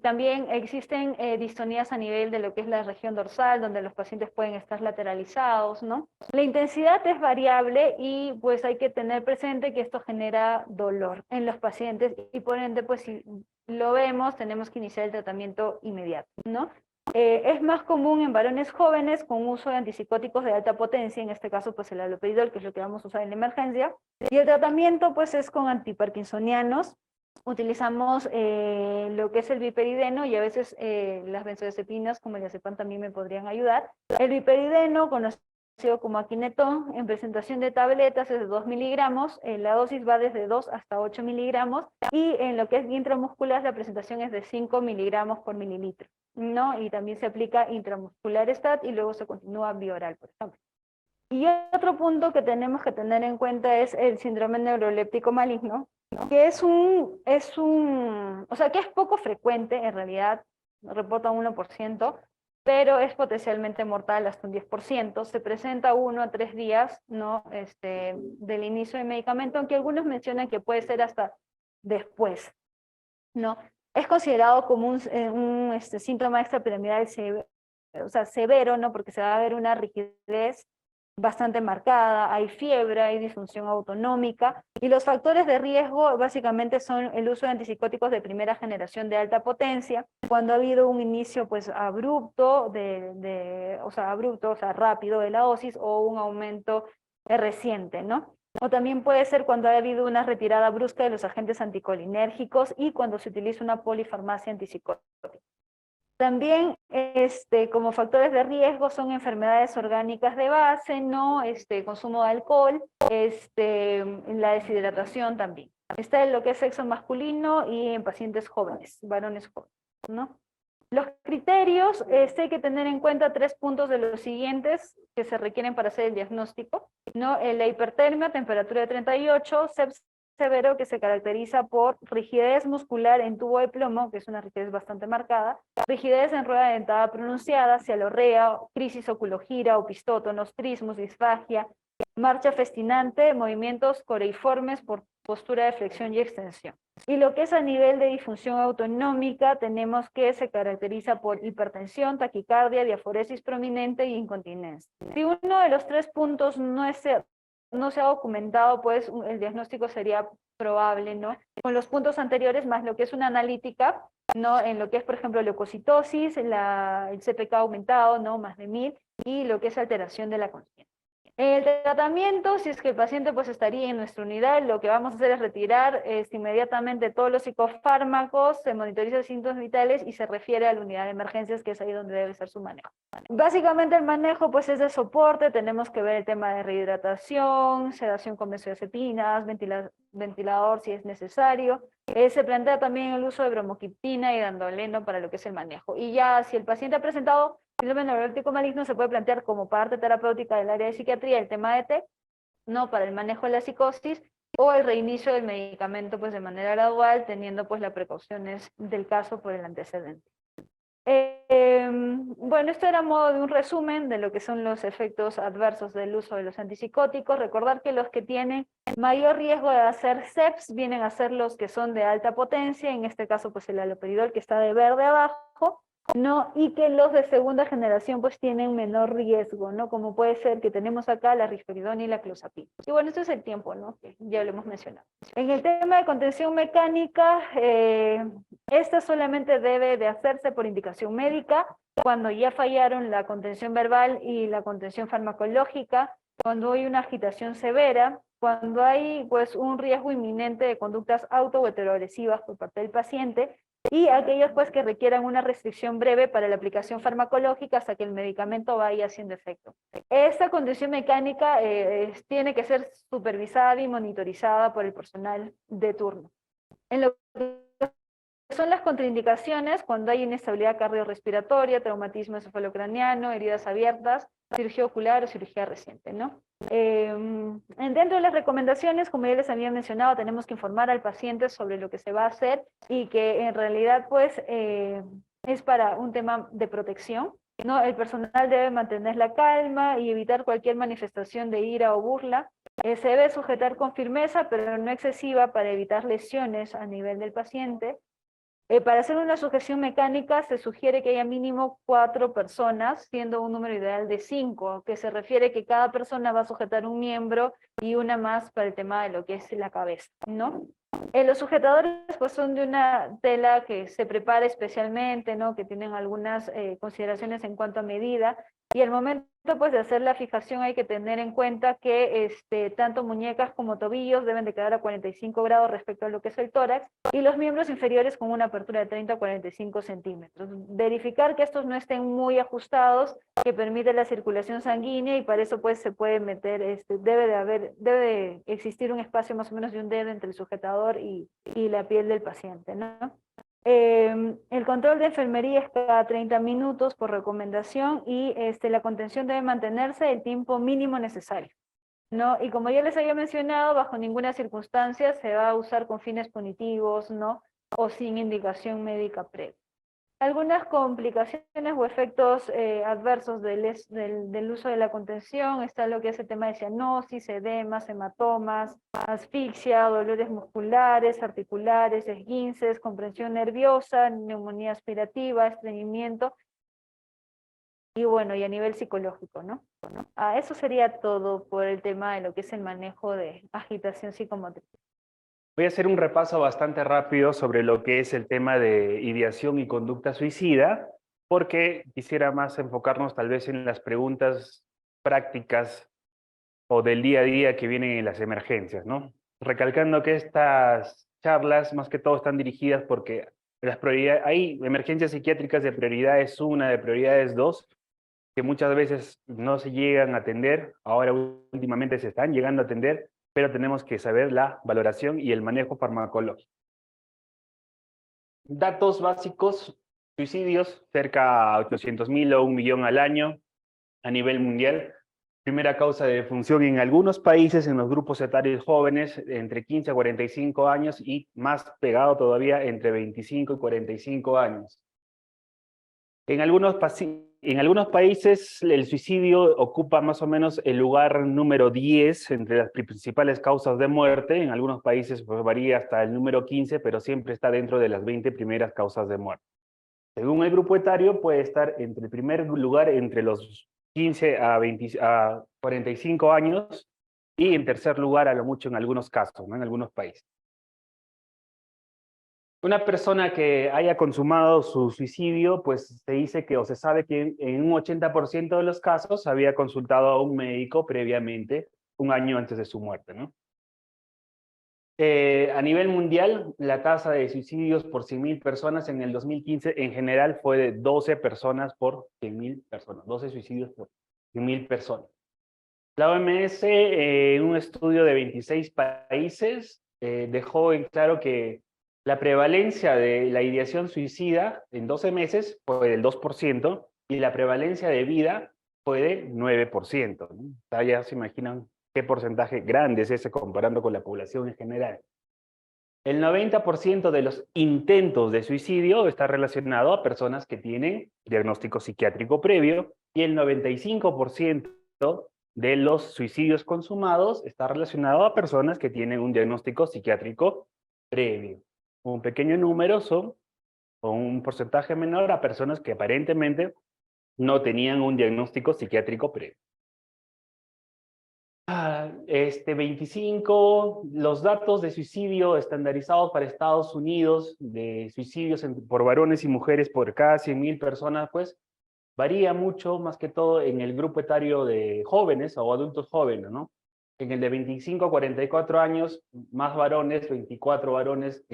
También existen distonías a nivel de lo que es la región dorsal, donde los pacientes pueden estar lateralizados, ¿no? La intensidad es variable, y pues hay que tener presente que esto genera dolor en los pacientes, y por ende, pues si lo vemos, tenemos que iniciar el tratamiento inmediato, ¿no? Es más común en varones jóvenes con uso de antipsicóticos de alta potencia, en este caso pues el haloperidol, que es lo que vamos a usar en la emergencia, y el tratamiento pues es con antiparkinsonianos. Utilizamos lo que es el viperideno y a veces las benzodiazepinas como el diazepam también me podrían ayudar. El viperideno, conocido como Aquinetón, en presentación de tabletas es de 2 miligramos, la dosis va desde 2 hasta 8 miligramos, y en lo que es intramuscular la presentación es de 5 miligramos por mililitro, ¿no? Y también se aplica intramuscular STAT y luego se continúa vía oral, por ejemplo. Y otro punto que tenemos que tener en cuenta es el síndrome neuroléptico maligno, que o sea, que es poco frecuente en realidad, reporta un 1%, pero es potencialmente mortal hasta un 10%, se presenta 1 a 3 días, ¿no? Del inicio del medicamento, aunque algunos mencionan que puede ser hasta después, ¿no? Es considerado como un síntoma extrapiramidal severo, ¿no? Porque se va a ver una rigidez bastante marcada, hay fiebre, hay disfunción autonómica, y los factores de riesgo básicamente son el uso de antipsicóticos de primera generación de alta potencia, cuando ha habido un inicio pues abrupto, o sea, rápido de la dosis, o un aumento reciente, ¿no? O también puede ser cuando ha habido una retirada brusca de los agentes anticolinérgicos y cuando se utiliza una polifarmacia antipsicótica. También como factores de riesgo son enfermedades orgánicas de base, ¿no? Consumo de alcohol, la deshidratación también. Está en lo que es sexo masculino y en pacientes jóvenes, varones jóvenes, ¿no? Los criterios, hay que tener en cuenta 3 puntos de los siguientes que se requieren para hacer el diagnóstico, ¿no? La hipertermia, temperatura de 38, sepsis severo que se caracteriza por rigidez muscular en tubo de plomo, que es una rigidez bastante marcada, rigidez en rueda dentada pronunciada, cialorrea, crisis oculogira, opistótonos, trismus, disfagia, marcha festinante, movimientos coreiformes por postura de flexión y extensión. Y lo que es a nivel de disfunción autonómica, tenemos que se caracteriza por hipertensión, taquicardia, diaforesis prominente y incontinencia. Si uno de los 3 puntos no se ha documentado, pues el diagnóstico sería probable, ¿no? Con los puntos anteriores, más lo que es una analítica, ¿no? En lo que es, por ejemplo, leucocitosis, el CPK aumentado, ¿no? Más de 1000, y lo que es alteración de la conciencia. El tratamiento, si es que el paciente pues estaría en nuestra unidad, lo que vamos a hacer es retirar inmediatamente todos los psicofármacos, se monitoriza síntomas vitales y se refiere a la unidad de emergencias, que es ahí donde debe ser su manejo. Básicamente el manejo pues es de soporte, tenemos que ver el tema de rehidratación, sedación con benzodiazepinas, ventilador si es necesario. Se plantea también el uso de bromocriptina y dandoleno para lo que es el manejo. Y ya si el paciente ha presentado síndrome neuroléptico maligno, se puede plantear como parte terapéutica del área de psiquiatría el tema de TEC, ¿no? Para el manejo de la psicosis, o el reinicio del medicamento pues de manera gradual, teniendo pues las precauciones del caso por el antecedente. Bueno, esto era modo de un resumen de lo que son los efectos adversos del uso de los antipsicóticos. Recordar que los que tienen mayor riesgo de hacer SEPS vienen a ser los que son de alta potencia, en este caso pues el haloperidol, que está de verde abajo, ¿no? Y que los de segunda generación pues tienen menor riesgo, ¿no? Como puede ser que tenemos acá la risperidona y la clozapina. Y bueno, esto es el tiempo, ¿no? Que ya lo hemos mencionado. En el tema de contención mecánica, esta solamente debe de hacerse por indicación médica, cuando ya fallaron la contención verbal y la contención farmacológica, cuando hay una agitación severa, cuando hay pues un riesgo inminente de conductas auto o heteroagresivas por parte del paciente, y aquellos pues que requieran una restricción breve para la aplicación farmacológica hasta que el medicamento vaya haciendo efecto. Esta condición mecánica tiene que ser supervisada y monitorizada por el personal de turno. En lo que son las contraindicaciones, cuando hay inestabilidad cardiorrespiratoria, traumatismo encefalocraniano, heridas abiertas, cirugía ocular o cirugía reciente, ¿no? Dentro de las recomendaciones, como ya les había mencionado, tenemos que informar al paciente sobre lo que se va a hacer y que en realidad pues es para un tema de protección, ¿no? El personal debe mantener la calma y evitar cualquier manifestación de ira o burla. Se debe sujetar con firmeza, pero no excesiva, para evitar lesiones a nivel del paciente. Para hacer una sujeción mecánica se sugiere que haya mínimo 4 personas, siendo un número ideal de 5, que se refiere que cada persona va a sujetar un miembro y una más para el tema de lo que es la cabeza, ¿no? Los sujetadores pues son de una tela que se prepara especialmente, ¿no? Que tienen algunas consideraciones en cuanto a medida, y al momento pues de hacer la fijación hay que tener en cuenta que tanto muñecas como tobillos deben de quedar a 45 grados respecto a lo que es el tórax, y los miembros inferiores con una apertura de 30 a 45 centímetros. Verificar que estos no estén muy ajustados, que permite la circulación sanguínea, y para eso pues se puede meter, debe de existir un espacio más o menos de un dedo entre el sujetador y la piel del paciente, ¿no? El control de enfermería es cada 30 minutos por recomendación, y la contención debe mantenerse el tiempo mínimo necesario, ¿no? Y como ya les había mencionado, bajo ninguna circunstancia se va a usar con fines punitivos, ¿no? O sin indicación médica previa. Algunas complicaciones o efectos adversos del uso de la contención está lo que es el tema de cianosis, edemas, hematomas, asfixia, dolores musculares, articulares, esguinces, comprensión nerviosa, neumonía aspirativa, estreñimiento, y bueno, y a nivel psicológico, ¿no? Eso sería todo por el tema de lo que es el manejo de agitación psicomotriz. Voy a hacer un repaso bastante rápido sobre lo que es el tema de ideación y conducta suicida, porque quisiera más enfocarnos tal vez en las preguntas prácticas o del día a día que vienen en las emergencias, ¿no? Recalcando que estas charlas más que todo están dirigidas porque hay emergencias psiquiátricas de prioridades 1, de prioridades 2, que muchas veces no se llegan a atender, ahora últimamente se están llegando a atender, pero tenemos que saber la valoración y el manejo farmacológico. Datos básicos: suicidios, cerca de 800.000 o 1 millón al año a nivel mundial. Primera causa de defunción en algunos países en los grupos etarios jóvenes, entre 15 a 45 años, y más pegado todavía entre 25 y 45 años. En algunos países el suicidio ocupa más o menos el lugar número 10 entre las principales causas de muerte. En algunos países pues, varía hasta el número 15, pero siempre está dentro de las 20 primeras causas de muerte. Según el grupo etario, puede estar entre el primer lugar entre los 15 a 45 años, y en tercer lugar a lo mucho en algunos casos, ¿no? En algunos países. Una persona que haya consumado su suicidio, pues se dice que, o se sabe que en un 80% de los casos había consultado a un médico previamente, un año antes de su muerte, ¿no? A nivel mundial, la tasa de suicidios por 100.000 personas en el 2015 en general fue de 12 personas por 100.000 personas, 12 suicidios por 100.000 personas. La OMS, en un estudio de 26 países, dejó en claro que la prevalencia de la ideación suicida en 12 meses fue del 2%, y la prevalencia de vida fue del 9%, ¿no? O sea, ya se imaginan qué porcentaje grande es ese comparando con la población en general. El 90% de los intentos de suicidio está relacionado a personas que tienen diagnóstico psiquiátrico previo, y el 95% de los suicidios consumados está relacionado a personas que tienen un diagnóstico psiquiátrico previo. Un pequeño número o un porcentaje menor a personas que aparentemente no tenían un diagnóstico psiquiátrico previo. 25, los datos de suicidio estandarizados para Estados Unidos, de suicidios por varones y mujeres por cada 100.000 personas, pues varía mucho, más que todo en el grupo etario de jóvenes o adultos jóvenes, ¿no? En el de 25 a 44 años, más varones, 24 varones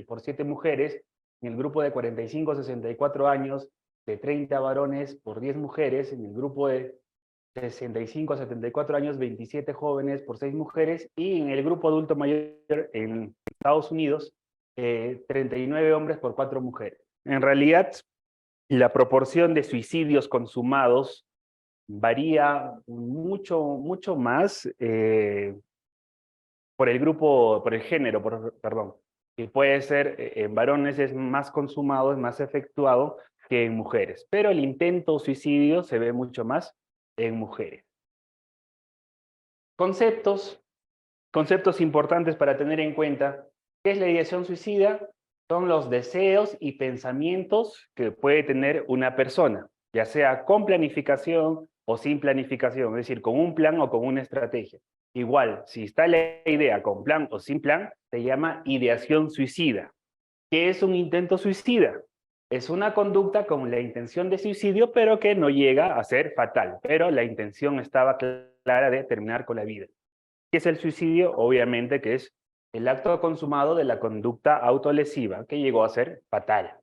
por 7 mujeres. En el grupo de 45 a 64 años, de 30 varones por 10 mujeres. En el grupo de 65 a 74 años, 27 jóvenes por 6 mujeres, y en el grupo adulto mayor en Estados Unidos, 39 hombres por 4 mujeres. En realidad, la proporción de suicidios consumados varía mucho más por el género, perdón, que puede ser en varones es más consumado, es más efectuado que en mujeres, pero el intento suicidio se ve mucho más en mujeres. Conceptos importantes para tener en cuenta. ¿Qué es la ideación suicida? Son los deseos y pensamientos que puede tener una persona, ya sea con planificación o sin planificación, es decir, con un plan o con una estrategia. Igual, si está la idea con plan o sin plan, se llama ideación suicida. ¿Qué es un intento suicida? Es una conducta con la intención de suicidio, pero que no llega a ser fatal. Pero la intención estaba clara de terminar con la vida. ¿Qué es el suicidio? Obviamente que es el acto consumado de la conducta autolesiva, que llegó a ser fatal.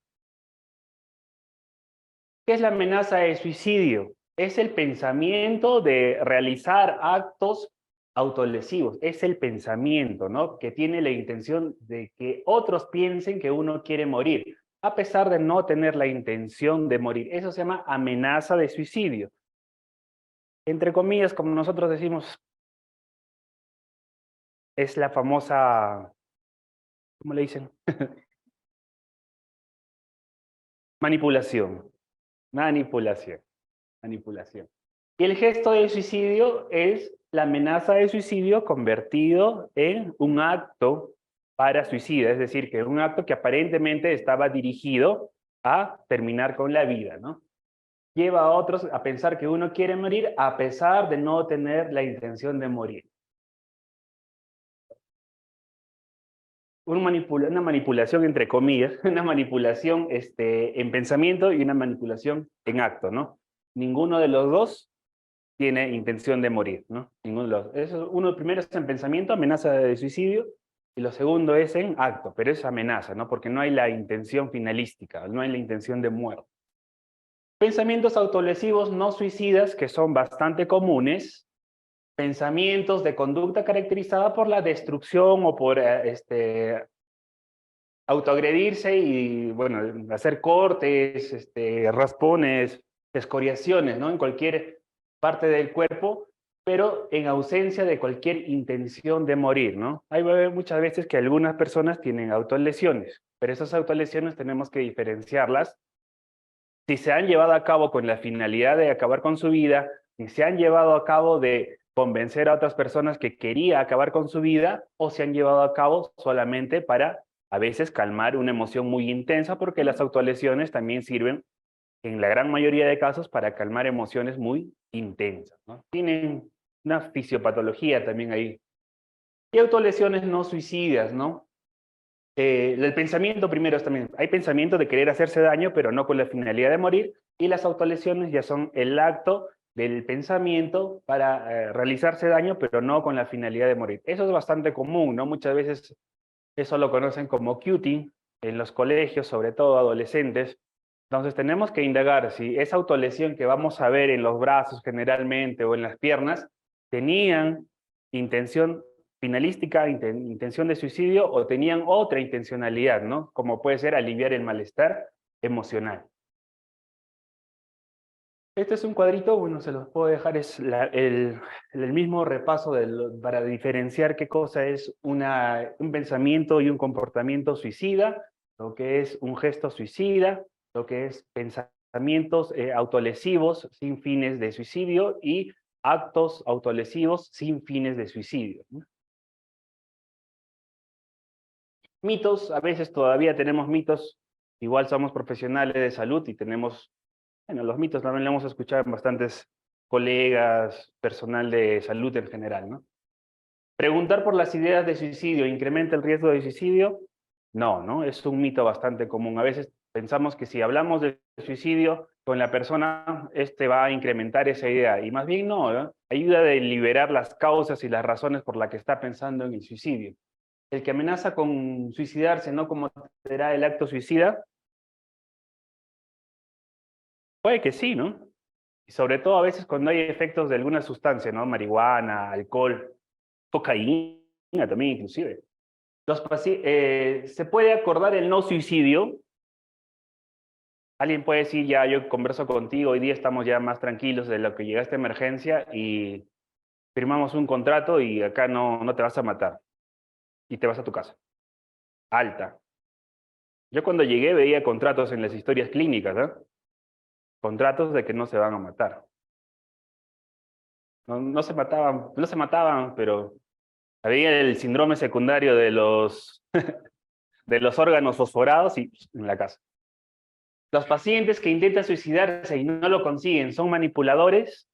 ¿Qué es la amenaza de suicidio? Es el pensamiento de realizar actos autolesivos. Es el pensamiento, ¿no? Que tiene la intención de que otros piensen que uno quiere morir, a pesar de no tener la intención de morir. Eso se llama amenaza de suicidio. Entre comillas, como nosotros decimos, es la famosa, ¿cómo le dicen? Manipulación. Manipulación. Manipulación. Y el gesto de suicidio es la amenaza de suicidio convertido en un acto para suicida, es decir, que es un acto que aparentemente estaba dirigido a terminar con la vida, ¿no? Lleva a otros a pensar que uno quiere morir a pesar de no tener la intención de morir. Una manipulación entre comillas, una manipulación en pensamiento y una manipulación en acto, ¿no? Ninguno de los dos tiene intención de morir, ¿no? Ninguno de los, eso, uno primero es en pensamiento, amenaza de suicidio, y lo segundo es en acto, pero es amenaza, ¿no? Porque no hay la intención finalística, no hay la intención de muerte. Pensamientos autolesivos no suicidas, que son bastante comunes, pensamientos de conducta caracterizada por la destrucción o por autoagredirse y, bueno, hacer cortes, raspones, escoriaciones, ¿no? En cualquier parte del cuerpo, pero en ausencia de cualquier intención de morir, ¿no? Hay muchas veces que algunas personas tienen autolesiones, pero esas autolesiones tenemos que diferenciarlas. Si se han llevado a cabo con la finalidad de acabar con su vida, si se han llevado a cabo de convencer a otras personas que quería acabar con su vida, o se han llevado a cabo solamente para a veces calmar una emoción muy intensa, porque las autolesiones también sirven en la gran mayoría de casos para calmar emociones muy intensas, ¿no? Tienen una fisiopatología también ahí. Y autolesiones no suicidas, ¿no? El pensamiento primero es también, hay pensamiento de querer hacerse daño, pero no con la finalidad de morir, y las autolesiones ya son el acto del pensamiento para realizarse daño, pero no con la finalidad de morir. Eso es bastante común, ¿no? Muchas veces eso lo conocen como cutie en los colegios, sobre todo adolescentes. Entonces tenemos que indagar si esa autolesión que vamos a ver en los brazos generalmente o en las piernas, tenían intención finalística, intención de suicidio, o tenían otra intencionalidad, ¿no? Como puede ser aliviar el malestar emocional. Este es un cuadrito, bueno, se los puedo dejar, es el mismo repaso para diferenciar qué cosa es un pensamiento y un comportamiento suicida, lo que es un gesto suicida, lo que es pensamientos autolesivos sin fines de suicidio y actos autolesivos sin fines de suicidio, ¿no? Mitos, a veces todavía tenemos mitos, igual somos profesionales de salud y tenemos, bueno, los mitos también lo hemos escuchado en bastantes colegas, personal de salud en general, ¿no? Preguntar por las ideas de suicidio, ¿incrementa el riesgo de suicidio? No, ¿no? Es un mito bastante común. A veces pensamos que si hablamos de suicidio con la persona, va a incrementar esa idea. Y más bien no, ¿no? Ayuda a liberar las causas y las razones por las que está pensando en el suicidio. El que amenaza con suicidarse no cometerá el acto suicida. Puede que sí, ¿no? Y sobre todo a veces cuando hay efectos de alguna sustancia, ¿no? Marihuana, alcohol, cocaína también inclusive. Se puede acordar el no suicidio. Alguien puede decir, ya yo converso contigo, hoy día estamos ya más tranquilos de lo que llega esta emergencia y firmamos un contrato y acá no te vas a matar y te vas a tu casa. Alta. Yo cuando llegué veía contratos en las historias clínicas, ¿eh? Contratos de que no se van a matar. No se mataban, pero había el síndrome secundario de los, de los órganos fosforados y en la casa. Los pacientes que intentan suicidarse y no lo consiguen, ¿son manipuladores?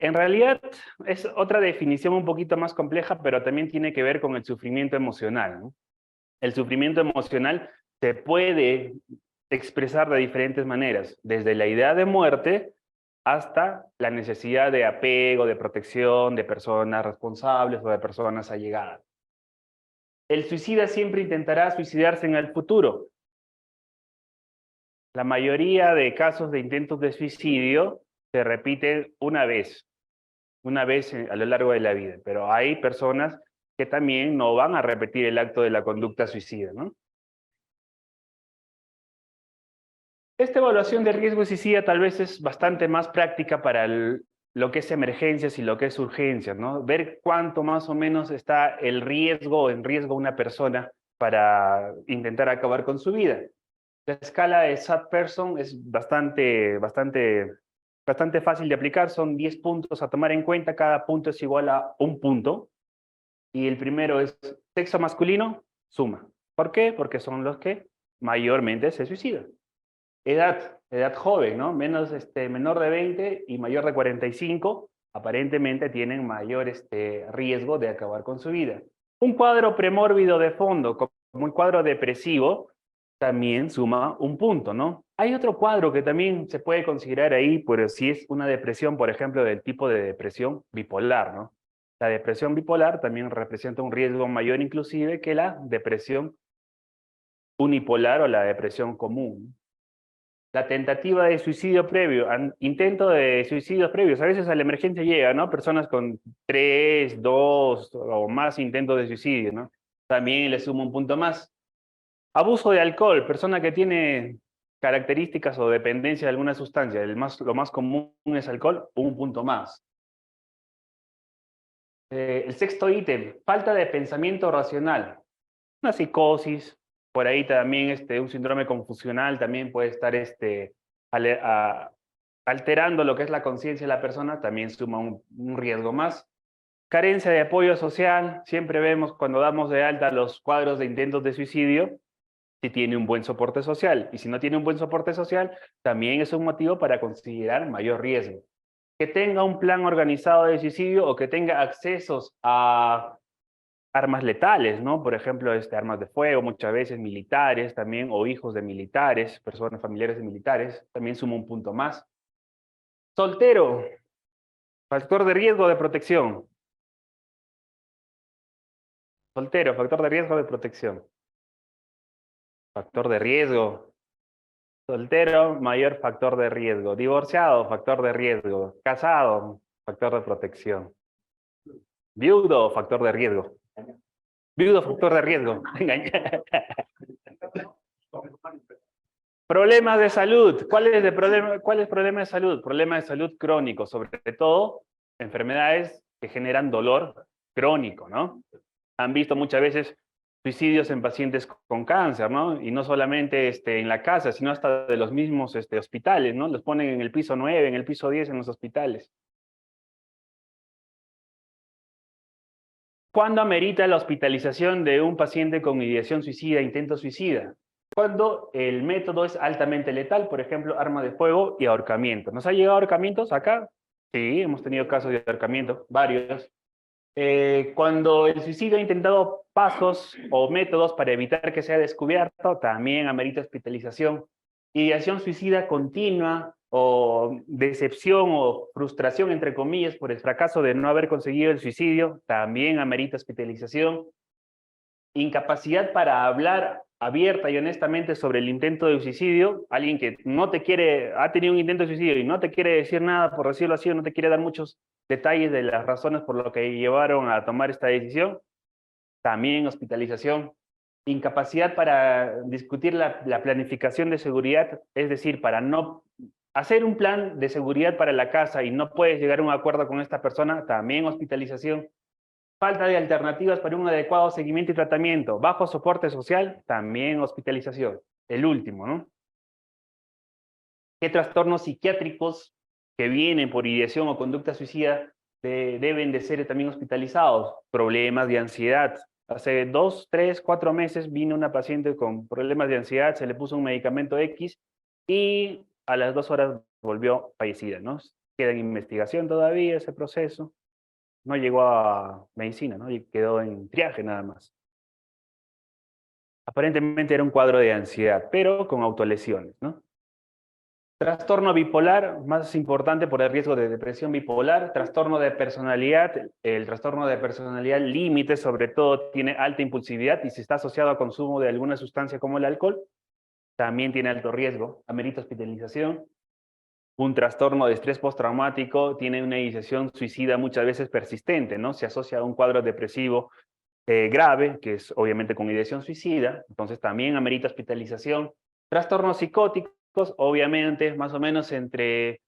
En realidad es otra definición un poquito más compleja, pero también tiene que ver con el sufrimiento emocional, ¿no? El sufrimiento emocional se puede expresar de diferentes maneras, desde la idea de muerte hasta la necesidad de apego, de protección de personas responsables o de personas allegadas. El suicida siempre intentará suicidarse en el futuro. La mayoría de casos de intentos de suicidio se repiten una vez a lo largo de la vida, pero hay personas que también no van a repetir el acto de la conducta suicida, ¿no? Esta evaluación de riesgo suicida tal vez es bastante más práctica para lo que es emergencias y lo que es urgencias, ¿no? Ver cuánto más o menos está el riesgo, en riesgo una persona para intentar acabar con su vida. La escala de SAT Person es bastante fácil de aplicar, son 10 puntos a tomar en cuenta, cada punto es igual a un punto, y el primero es sexo masculino, suma. ¿Por qué? Porque son los que mayormente se suicidan. Edad joven, ¿no? Menor de 20 y mayor de 45, aparentemente tienen mayor riesgo de acabar con su vida. Un cuadro premórbido de fondo, como un cuadro depresivo, también suma un punto, ¿no? Hay otro cuadro que también se puede considerar ahí, pero si es una depresión, por ejemplo, del tipo de depresión bipolar, ¿no? La depresión bipolar también representa un riesgo mayor inclusive que la depresión unipolar o la depresión común. La tentativa de suicidio previo, intento de suicidios previos, a veces a la emergencia llega, ¿no? Personas con 3, 2 o más intentos de suicidio, ¿no? También le sumo un punto más. Abuso de alcohol, persona que tiene características o dependencia de alguna sustancia, lo más común es alcohol, un punto más. El sexto ítem, falta de pensamiento racional. Una psicosis, por ahí también un síndrome confusional también puede estar alterando lo que es la conciencia de la persona, también suma un riesgo más. Carencia de apoyo social, siempre vemos cuando damos de alta los cuadros de intentos de suicidio, si tiene un buen soporte social, y si no tiene un buen soporte social, también es un motivo para considerar mayor riesgo. Que tenga un plan organizado de suicidio o que tenga accesos a armas letales, ¿no? Por ejemplo, armas de fuego, muchas veces militares también, o hijos de militares, personas familiares de militares, también suma un punto más. Soltero, factor de riesgo de protección. Soltero, factor de riesgo de protección. Factor de riesgo. Soltero, mayor factor de riesgo. Divorciado, factor de riesgo. Casado, factor de protección. Viudo, factor de riesgo. Viudo, factor de riesgo. Problemas de salud. ¿Cuál es problema de salud? Problemas de salud crónicos, sobre todo enfermedades que generan dolor crónico, ¿no? Han visto muchas veces suicidios en pacientes con cáncer, ¿no? Y no solamente en la casa, sino hasta de los mismos hospitales, ¿no? Los ponen en el piso 9, en el piso 10 en los hospitales. ¿Cuándo amerita la hospitalización de un paciente con ideación suicida, intento suicida? Cuando el método es altamente letal, por ejemplo, arma de fuego y ahorcamiento. ¿Nos ha llegado ahorcamientos acá? Sí, hemos tenido casos de ahorcamiento, varios. Cuando el suicidio ha intentado pasos o métodos para evitar que sea descubierto, también amerita hospitalización. Ideación suicida continua o decepción o frustración, entre comillas, por el fracaso de no haber conseguido el suicidio, también amerita hospitalización. Incapacidad para hablar abierta y honestamente sobre el intento de suicidio, alguien que no te quiere, ha tenido un intento de suicidio y no te quiere decir nada, por decirlo así, o no te quiere dar muchos detalles de las razones por lo que llevaron a tomar esta decisión, también hospitalización. Incapacidad para discutir la planificación de seguridad, es decir, para no hacer un plan de seguridad para la casa y no puedes llegar a un acuerdo con esta persona, también hospitalización. Falta de alternativas para un adecuado seguimiento y tratamiento. Bajo soporte social, también hospitalización. El último, ¿no? ¿Qué trastornos psiquiátricos que vienen por ideación o conducta suicida deben de ser también hospitalizados? Problemas de ansiedad. Hace 2, 3, 4 meses vino una paciente con problemas de ansiedad, se le puso un medicamento X y a las 2 horas volvió fallecida, ¿no? queda en investigación todavía ese proceso. No llegó a medicina, ¿no? Y quedó en triaje nada más. Aparentemente era un cuadro de ansiedad, pero con autolesiones, ¿no? Trastorno bipolar, más importante por el riesgo de depresión bipolar. Trastorno de personalidad, el trastorno de personalidad límite sobre todo tiene alta impulsividad y si está asociado a consumo de alguna sustancia como el alcohol, también tiene alto riesgo, amerita hospitalización. Un trastorno de estrés postraumático tiene una ideación suicida muchas veces persistente, ¿no? Se asocia a un cuadro depresivo grave, que es obviamente con ideación suicida, entonces también amerita hospitalización. Trastornos psicóticos, obviamente, más o menos entre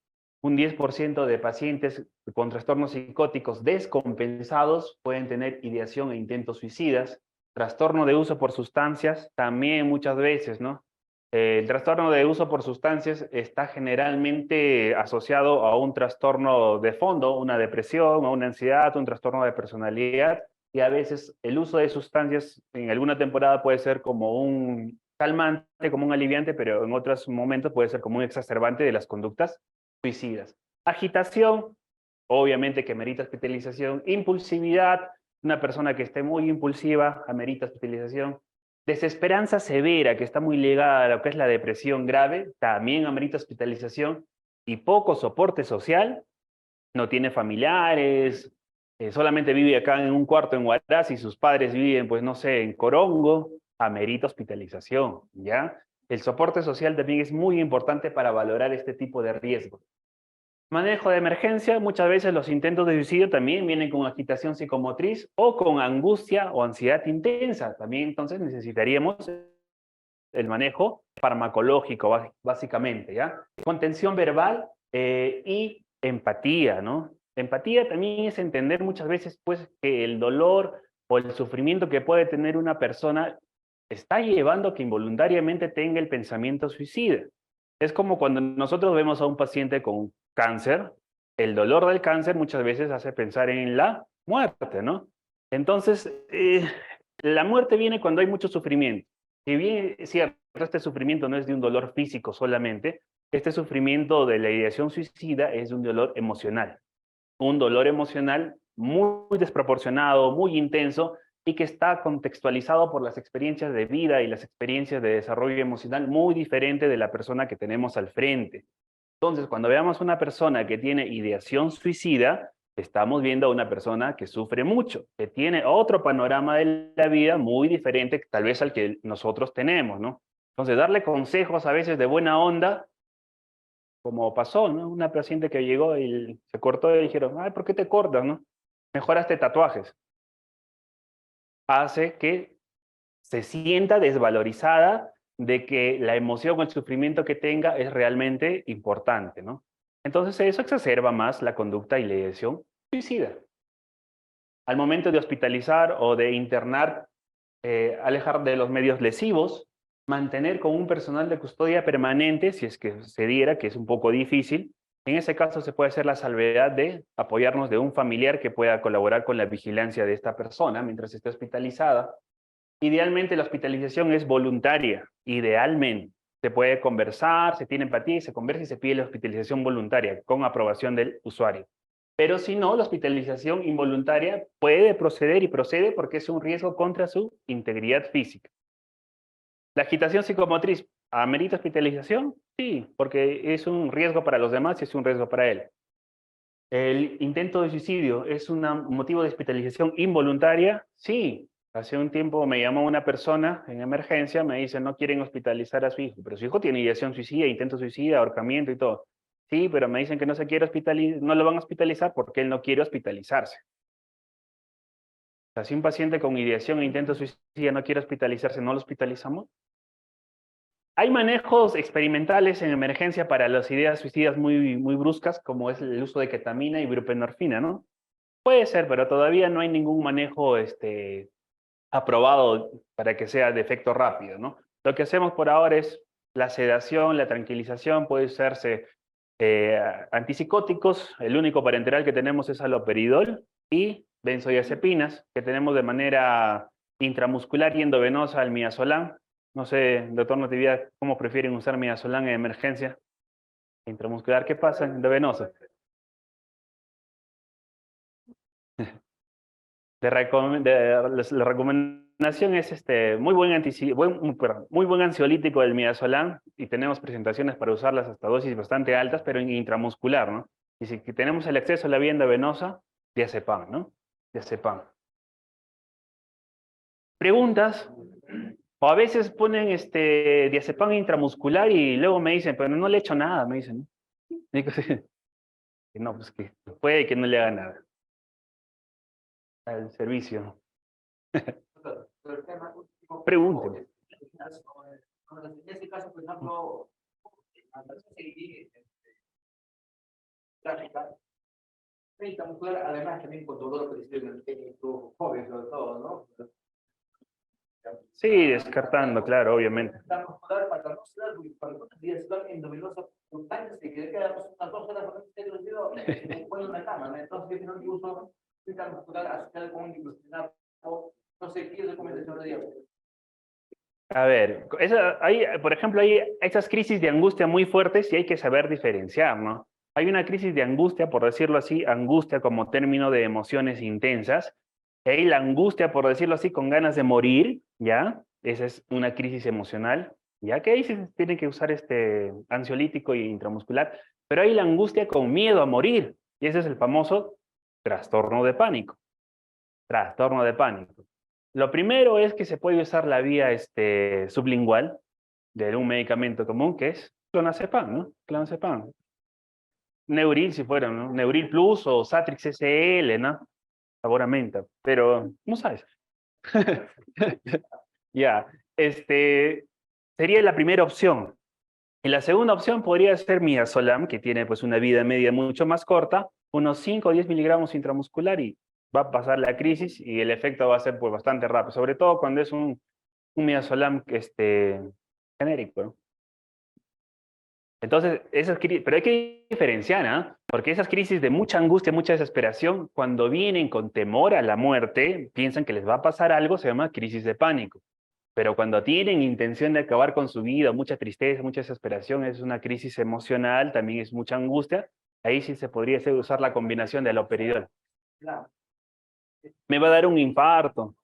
un 10% de pacientes con trastornos psicóticos descompensados pueden tener ideación e intentos suicidas. Trastorno de uso por sustancias, también muchas veces, ¿no? El trastorno de uso por sustancias está generalmente asociado a un trastorno de fondo, una depresión, a una ansiedad, un trastorno de personalidad, y a veces el uso de sustancias en alguna temporada puede ser como un calmante, como un aliviante, pero en otros momentos puede ser como un exacerbante de las conductas suicidas. Agitación, obviamente que merita hospitalización. Impulsividad, una persona que esté muy impulsiva, amerita hospitalización. Desesperanza severa, que está muy ligada a lo que es la depresión grave, también amerita hospitalización. Y poco soporte social, no tiene familiares, solamente vive acá en un cuarto en Huaraz y sus padres viven, pues no sé, en Corongo, amerita hospitalización, ¿ya? El soporte social también es muy importante para valorar este tipo de riesgos. Manejo de emergencia, muchas veces los intentos de suicidio también vienen con agitación psicomotriz o con angustia o ansiedad intensa. También entonces necesitaríamos el manejo farmacológico, básicamente, ¿ya? Contención verbal y empatía, ¿no? Empatía también es entender muchas veces, pues, que el dolor o el sufrimiento que puede tener una persona está llevando a que involuntariamente tenga el pensamiento suicida. Es como cuando nosotros vemos a un paciente con cáncer, el dolor del cáncer muchas veces hace pensar en la muerte, ¿no? Entonces, la muerte viene cuando hay mucho sufrimiento. Si bien es cierto, este sufrimiento no es de un dolor físico solamente, este sufrimiento de la ideación suicida es de un dolor emocional. Un dolor emocional muy desproporcionado, muy intenso y que está contextualizado por las experiencias de vida y las experiencias de desarrollo emocional muy diferente de la persona que tenemos al frente. Entonces, cuando veamos una persona que tiene ideación suicida, estamos viendo a una persona que sufre mucho, que tiene otro panorama de la vida muy diferente tal vez al que nosotros tenemos, ¿no? Entonces, darle consejos a veces de buena onda, como pasó, ¿no? Una paciente que llegó y se cortó y dijeron, ay, ¿por qué te cortas, no? Mejoraste tatuajes. Hace que se sienta desvalorizada de que la emoción o el sufrimiento que tenga es realmente importante, ¿no? Entonces eso exacerba más la conducta y la ideación suicida. Al momento de hospitalizar o de internar, alejar de los medios lesivos, mantener con un personal de custodia permanente, si es que se diera, que es un poco difícil. En ese caso se puede hacer la salvedad de apoyarnos de un familiar que pueda colaborar con la vigilancia de esta persona mientras esté hospitalizada. Idealmente la hospitalización es voluntaria, idealmente. Se puede conversar, se tiene empatía y se conversa y se pide la hospitalización voluntaria con aprobación del usuario. Pero si no, la hospitalización involuntaria puede proceder y procede porque es un riesgo contra su integridad física. ¿La agitación psicomotriz amerita hospitalización? Sí, porque es un riesgo para los demás y es un riesgo para él. ¿El intento de suicidio es un motivo de hospitalización involuntaria? Sí. Hace un tiempo me llamó una persona en emergencia, me dice, no quieren hospitalizar a su hijo, pero su hijo tiene ideación suicida, intento suicida, ahorcamiento y todo. Sí, pero me dicen que no se quiere hospitalizar, no lo van a hospitalizar porque él no quiere hospitalizarse. O sea, si un paciente con ideación e intento suicida no quiere hospitalizarse, ¿no lo hospitalizamos? Hay manejos experimentales en emergencia para las ideas suicidas muy bruscas, como es el uso de ketamina y buprenorfina, ¿no? Puede ser, pero todavía no hay ningún manejo aprobado para que sea de efecto rápido, ¿no? Lo que hacemos por ahora es la sedación, la tranquilización, puede usarse antipsicóticos, el único parenteral que tenemos es haloperidol y benzodiazepinas, que tenemos de manera intramuscular y endovenosa el midazolam. No sé, doctor Natividad, ¿cómo prefieren usar midazolam en emergencia? Intramuscular, ¿qué pasa? Endovenosa. La recomendación es muy buen ansiolítico del midazolam y tenemos presentaciones para usarlas hasta dosis bastante altas, pero en intramuscular, ¿no? Y si tenemos el acceso a la vía endovenosa, diazepam, ¿no? Diazepam. Preguntas, o a veces ponen diazepam intramuscular y luego me dicen, pero no le he hecho nada, me dicen, ¿no? Digo, sí, no, pues que puede que no le haga nada al servicio. Pregúnteme. En este caso, por ejemplo, gráfica, médica muscular, además también con dolor periférico, joven sobre todo, ¿no? Sí, descartando, claro, obviamente. La muscular para no ser para no días endovenosa, que quedamos unas 2 horas con el dedo después de una cama, ¿no? Entonces, no uso la muscular asociada con un microscopiado, no sé qué recomendación le digo. A ver, por ejemplo, hay esas crisis de angustia muy fuertes y hay que saber diferenciar, ¿no? Hay una crisis de angustia, por decirlo así, angustia como término de emociones intensas. Y hay la angustia, por decirlo así, con ganas de morir, ¿ya? Esa es una crisis emocional, ya que ahí se tiene que usar este ansiolítico y intramuscular. Pero hay la angustia con miedo a morir, y ese es el famoso trastorno de pánico. Trastorno de pánico. Lo primero es que se puede usar la vía sublingual de un medicamento común que es clonazepam, ¿no? Clonazepam. Neuril si fuera, ¿no? Neuril Plus o Satrix SL, ¿no? Sabor a menta, pero no sabes. Ya, sería la primera opción. Y la segunda opción podría ser midazolam, que tiene pues una vida media mucho más corta, unos 5 o 10 miligramos intramuscular y va a pasar la crisis y el efecto va a ser pues bastante rápido, sobre todo cuando es un midazolam genérico, ¿no? Entonces, pero hay que diferenciar, ¿ah? Porque esas crisis de mucha angustia, mucha desesperación, cuando vienen con temor a la muerte, piensan que les va a pasar algo, se llama crisis de pánico. Pero cuando tienen intención de acabar con su vida, mucha tristeza, mucha desesperación, es una crisis emocional, también es mucha angustia, ahí sí se podría usar la combinación de haloperidol. Me va a dar un infarto.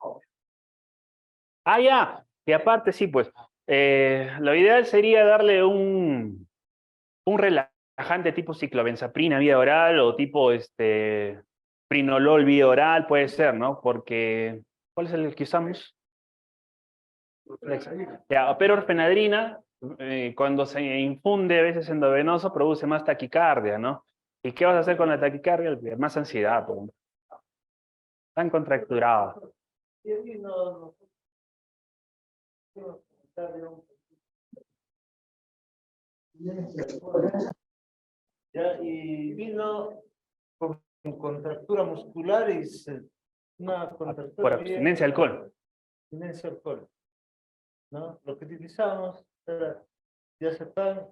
Ah, ya. Y aparte, sí, pues, lo ideal sería darle un relajante tipo ciclobenzaprina vía oral o tipo prinolol vía oral, puede ser, ¿no? Porque, ¿cuál es el que usamos? Ya, pero orfenadrina, cuando se infunde a veces endovenoso, produce más taquicardia, ¿no? ¿Y qué vas a hacer con la taquicardia? Más ansiedad, pues. Tan contracturada. Ya, y vino con contractura muscular y una Por contractura abstinencia de alcohol. abstinencia al alcohol, ¿no? Lo que utilizamos era diazepam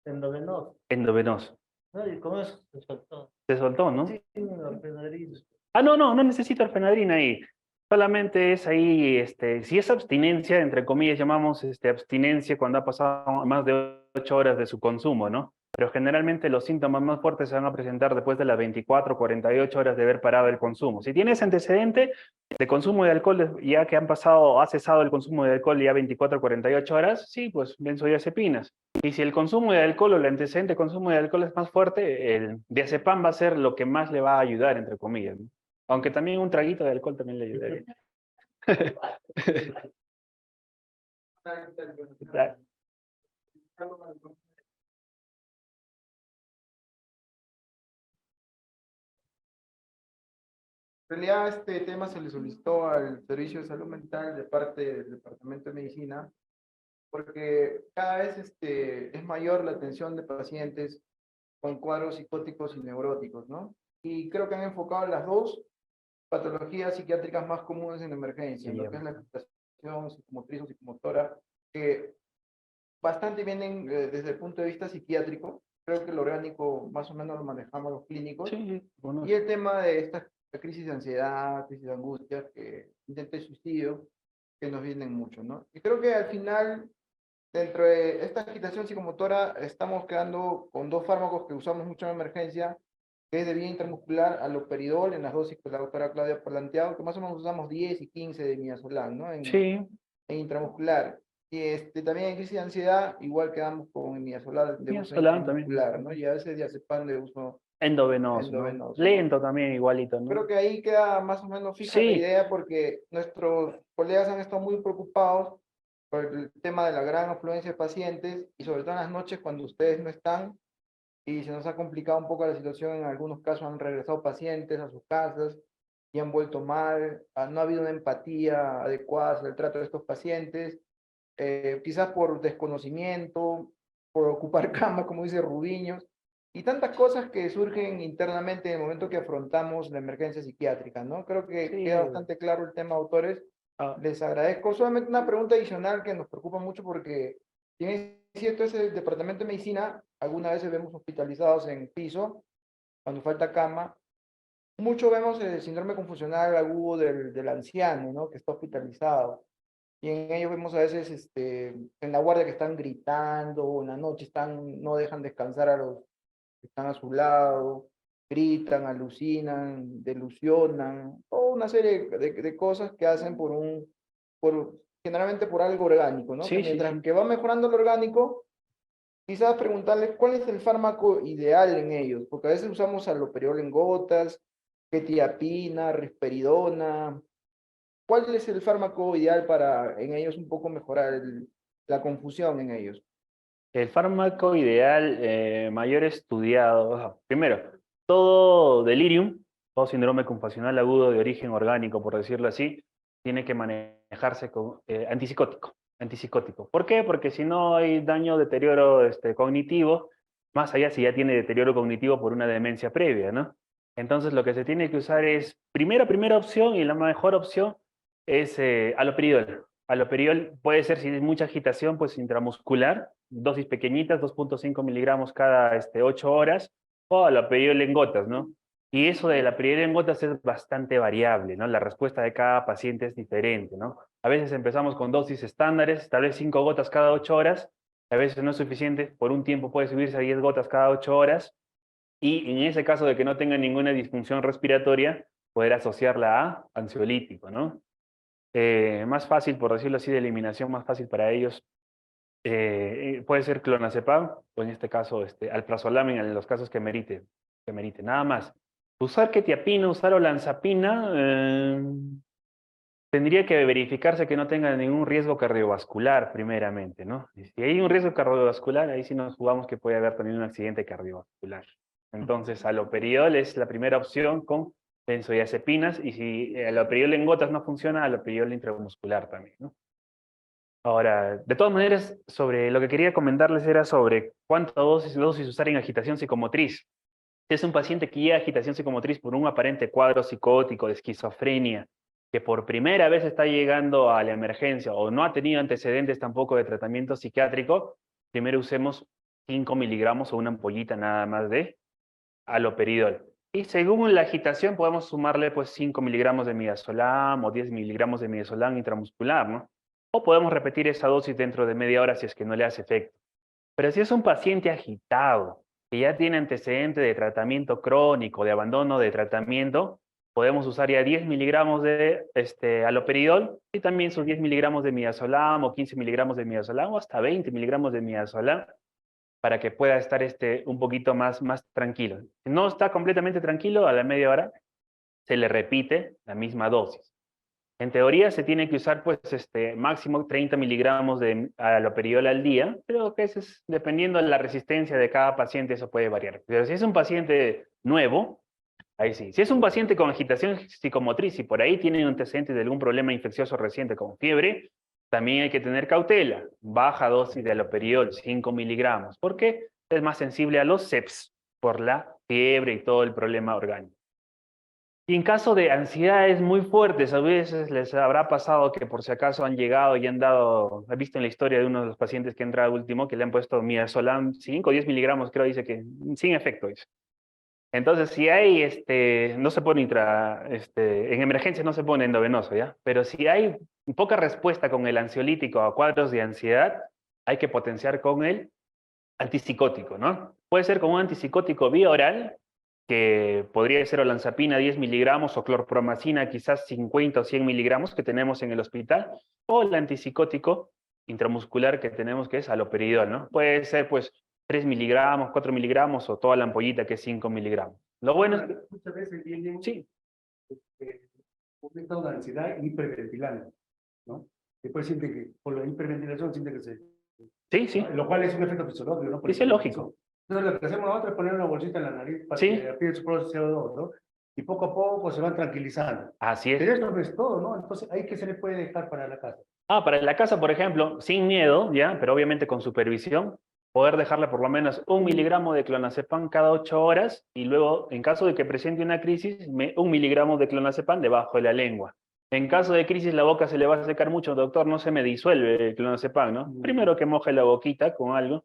endovenoso, Endovenoso. ¿no? Y con eso se soltó. Se soltó, ¿no? Sí, orfenadrina. Ah, no necesito orfenadrina ahí. Solamente es ahí, si es abstinencia, entre comillas, llamamos abstinencia cuando ha pasado más de 8 horas de su consumo, ¿no? Pero generalmente los síntomas más fuertes se van a presentar después de las 24 o 48 horas de haber parado el consumo. Si tienes antecedente de consumo de alcohol, ya que ha cesado el consumo de alcohol ya 24 o 48 horas, sí, pues benzodiazepinas. Y si el consumo de alcohol o el antecedente de consumo de alcohol es más fuerte, el diazepam va a ser lo que más le va a ayudar, entre comillas, ¿no? Aunque también un traguito de alcohol también le ayudaría. En realidad, este tema se le solicitó al Servicio de Salud Mental de parte del Departamento de Medicina, porque cada vez es mayor la atención de pacientes con cuadros psicóticos y neuróticos, ¿no? Y creo que han enfocado las dos patologías psiquiátricas más comunes en emergencia, Sí, lo que es la afectación psicomotriz o psicomotora, que bastante vienen desde el punto de vista psiquiátrico. Creo que lo orgánico más o menos lo manejamos los clínicos. sí, bueno. Y el tema de esta crisis de ansiedad, crisis de angustia, que intenta de suicidio, que nos vienen mucho, ¿no? Y creo que al final, dentro de esta agitación psicomotora, estamos quedando con dos fármacos que usamos mucho en emergencia, que es de vía intramuscular, aloperidol, en las dosis que la doctora Claudia ha planteado, que más o menos usamos 10 y 15 de midazolam, ¿no? Sí, En intramuscular. Y también en crisis de ansiedad, igual quedamos con el midazolam de uso midazolam también. intramuscular, ¿no? Y a veces diazepam de uso Endovenoso, ¿no? endovenoso, ¿no? Lento también, igualito, ¿no? Creo que ahí queda más o menos fija la Sí, idea porque nuestros colegas han estado muy preocupados por el tema de la gran afluencia de pacientes y sobre todo en las noches cuando ustedes no están y se nos ha complicado un poco la situación. En algunos casos han regresado pacientes a sus casas y han vuelto mal, no ha habido una empatía adecuada sobre el trato de estos pacientes, quizás por desconocimiento, por ocupar cama, como dice Rubiños, y tantas cosas que surgen internamente en el momento que afrontamos la emergencia psiquiátrica, ¿no? Creo que sí. queda bastante claro el tema, autores. Ah, Les agradezco. Solamente una pregunta adicional que nos preocupa mucho porque, si bien es cierto, es el departamento de medicina, algunas veces vemos hospitalizados en piso, cuando falta cama. Mucho vemos el síndrome confusional agudo del anciano, ¿no? Que está hospitalizado. Y en ellos vemos a veces en la guardia que están gritando, o en la noche no dejan descansar a los que están a su lado, gritan, alucinan, delusionan, toda una serie de cosas que hacen generalmente por algo orgánico, ¿no? Que sí, sí, mientras sí. que va mejorando lo orgánico, quizás preguntarles cuál es el fármaco ideal en ellos, porque a veces usamos alloperol en gotas, quetiapina, risperidona. ¿Cuál es el fármaco ideal para en ellos un poco mejorar la confusión en ellos? El fármaco ideal mayor estudiado, primero, todo delirium, todo síndrome confusional agudo de origen orgánico, por decirlo así, tiene que manejarse con antipsicótico, antipsicótico. ¿Por qué? Porque si no hay daño, deterioro cognitivo, más allá si ya tiene deterioro cognitivo por una demencia previa, ¿no? Entonces lo que se tiene que usar es, primera opción y la mejor opción es haloperidol. Haloperidol puede ser, si hay mucha agitación, pues intramuscular, dosis pequeñitas, 2.5 miligramos cada 8 horas, o haloperidol en gotas, ¿no? Y eso de la haloperidol en gotas es bastante variable, ¿no? La respuesta de cada paciente es diferente, ¿no? A veces empezamos con dosis estándares, tal vez 5 gotas cada 8 horas, a veces no es suficiente, por un tiempo puede subirse a 10 gotas cada 8 horas, y en ese caso de que no tenga ninguna disfunción respiratoria, poder asociarla a ansiolítico, ¿no? Más fácil, por decirlo así, de eliminación más fácil para ellos, puede ser clonazepam, o en este caso alprazolam en los casos que merite, nada más. Usar quetiapina, usar olanzapina, tendría que verificarse que no tenga ningún riesgo cardiovascular primeramente, ¿no? Y si hay un riesgo cardiovascular, ahí sí nos jugamos que puede haber también un accidente cardiovascular. Entonces, haloperidol es la primera opción con benzodiazepinas, y si haloperidol en gotas no funciona, haloperidol intramuscular también, ¿no? Ahora, de todas maneras, sobre lo que quería comentarles era sobre cuánta dosis usar en agitación psicomotriz. Si es un paciente que lleva agitación psicomotriz por un aparente cuadro psicótico de esquizofrenia, que por primera vez está llegando a la emergencia o no ha tenido antecedentes tampoco de tratamiento psiquiátrico, primero usemos 5 miligramos o una ampollita nada más de haloperidol. Y según la agitación podemos sumarle pues 5 miligramos de midazolam o 10 miligramos de midazolam intramuscular, ¿no? O podemos repetir esa dosis dentro de media hora si es que no le hace efecto. Pero si es un paciente agitado, que ya tiene antecedente de tratamiento crónico, de abandono de tratamiento, podemos usar ya 10 miligramos de haloperidol y también sus 10 miligramos de midazolam o 15 miligramos de midazolam o hasta 20 miligramos de midazolam para que pueda estar un poquito más tranquilo. Si no está completamente tranquilo, a la media hora se le repite la misma dosis. En teoría se tiene que usar pues máximo 30 miligramos de haloperidol al día, pero que eso es, dependiendo de la resistencia de cada paciente, eso puede variar. Pero si es un paciente nuevo, ahí sí. Si es un paciente con agitación psicomotriz y por ahí tiene antecedentes de algún problema infeccioso reciente como fiebre, también hay que tener cautela. Baja dosis de haloperidol, 5 miligramos, porque es más sensible a los CEPS por la fiebre y todo el problema orgánico. Y en caso de ansiedades muy fuertes, a veces les habrá pasado que por si acaso han llegado y han dado, he visto en la historia de uno de los pacientes que entra último, que le han puesto midazolam 5 o 10 miligramos, creo, dice que sin efecto, dice. Entonces, si hay, no se pone en emergencia no se pone endovenoso, ¿ya? Pero si hay poca respuesta con el ansiolítico a cuadros de ansiedad, hay que potenciar con el antipsicótico, ¿no? Puede ser con un antipsicótico vía oral, que podría ser olanzapina 10 miligramos o clorpromacina quizás 50 o 100 miligramos que tenemos en el hospital, o el antipsicótico intramuscular que tenemos que es haloperidol, ¿no? Puede ser pues 3 miligramos, 4 miligramos o toda la ampollita que es 5 miligramos. Lo bueno es que... Muchas veces vienen Sí, un estado de ansiedad hiperventilando, ¿no? Después sienten que, por la hiperventilación, sienten que se... sí, sí, Lo cual es un efecto fisiológico, ¿no? fisiológico. Entonces, lo que hacemos nosotros es poner una bolsita en la nariz para Sí. que apriete su propio CO2, ¿no? Y poco a poco se van tranquilizando. Así es. Pero esto no es todo, ¿no? Entonces, ¿ahí qué se le puede dejar para la casa? Ah, para la casa, por ejemplo, sin miedo, ya, pero obviamente con supervisión, poder dejarle por lo menos 1 miligramo de clonazepam cada 8 horas y luego, en caso de que presente una crisis, 1 miligramo de clonazepam debajo de la lengua. En caso de crisis, la boca se le va a secar mucho, doctor, no se me disuelve el clonazepam, ¿no? Primero que moje la boquita con algo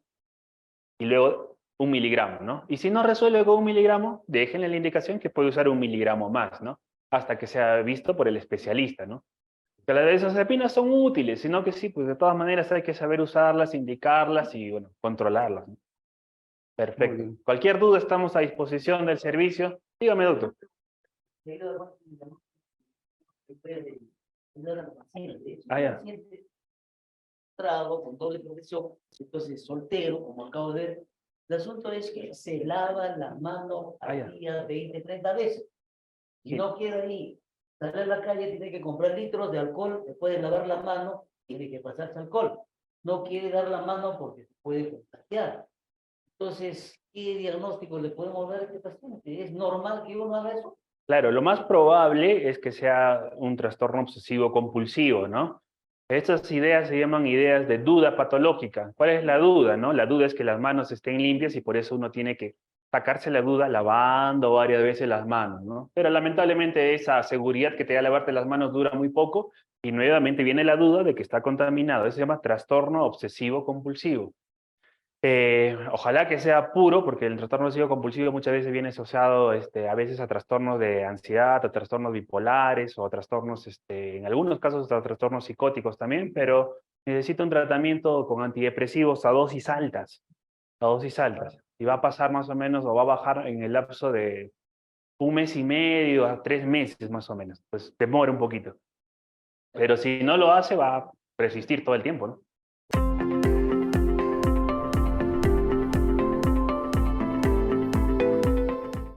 y luego 1 miligramo, ¿no? Y si no resuelve con 1 miligramo, déjenle la indicación que puede usar 1 miligramo más, ¿no? Hasta que sea visto por el especialista, ¿no? Que las benzodiazepinas son útiles, sino que sí, pues de todas maneras hay que saber usarlas, indicarlas y, bueno, controlarlas, ¿no? Muy Perfecto. bien. Cualquier duda estamos a disposición del servicio. Dígame, doctor. Ah, ya. Trago con doble profesión, entonces soltero, como acabo de ver. El asunto es que se lava la mano Ah, ya. al día 20, 30 veces. Y Sí. no quiere ahí salir a la calle, tiene que comprar litros de alcohol, después de lavar la mano, tiene que pasarse alcohol. No quiere dar la mano porque se puede contagiar. Entonces, ¿qué diagnóstico le podemos dar a este paciente? ¿Es normal que uno haga eso? Claro, lo más probable es que sea un trastorno obsesivo compulsivo, ¿no? Estas ideas se llaman ideas de duda patológica. ¿Cuál es la duda, no? La duda es que las manos estén limpias y por eso uno tiene que sacarse la duda lavando varias veces las manos, ¿no? Pero lamentablemente esa seguridad que te da lavarte las manos dura muy poco y nuevamente viene la duda de que está contaminado. Eso se llama trastorno obsesivo compulsivo. Ojalá que sea puro, porque el trastorno obsesivo compulsivo muchas veces viene asociado a veces a trastornos de ansiedad, a trastornos bipolares o a trastornos, en algunos casos a trastornos psicóticos también, pero necesita un tratamiento con antidepresivos a dosis altas, y va a pasar más o menos, o va a bajar en el lapso de 1 mes y medio a 3 meses más o menos, pues demora un poquito. Pero si no lo hace, va a persistir todo el tiempo, ¿no?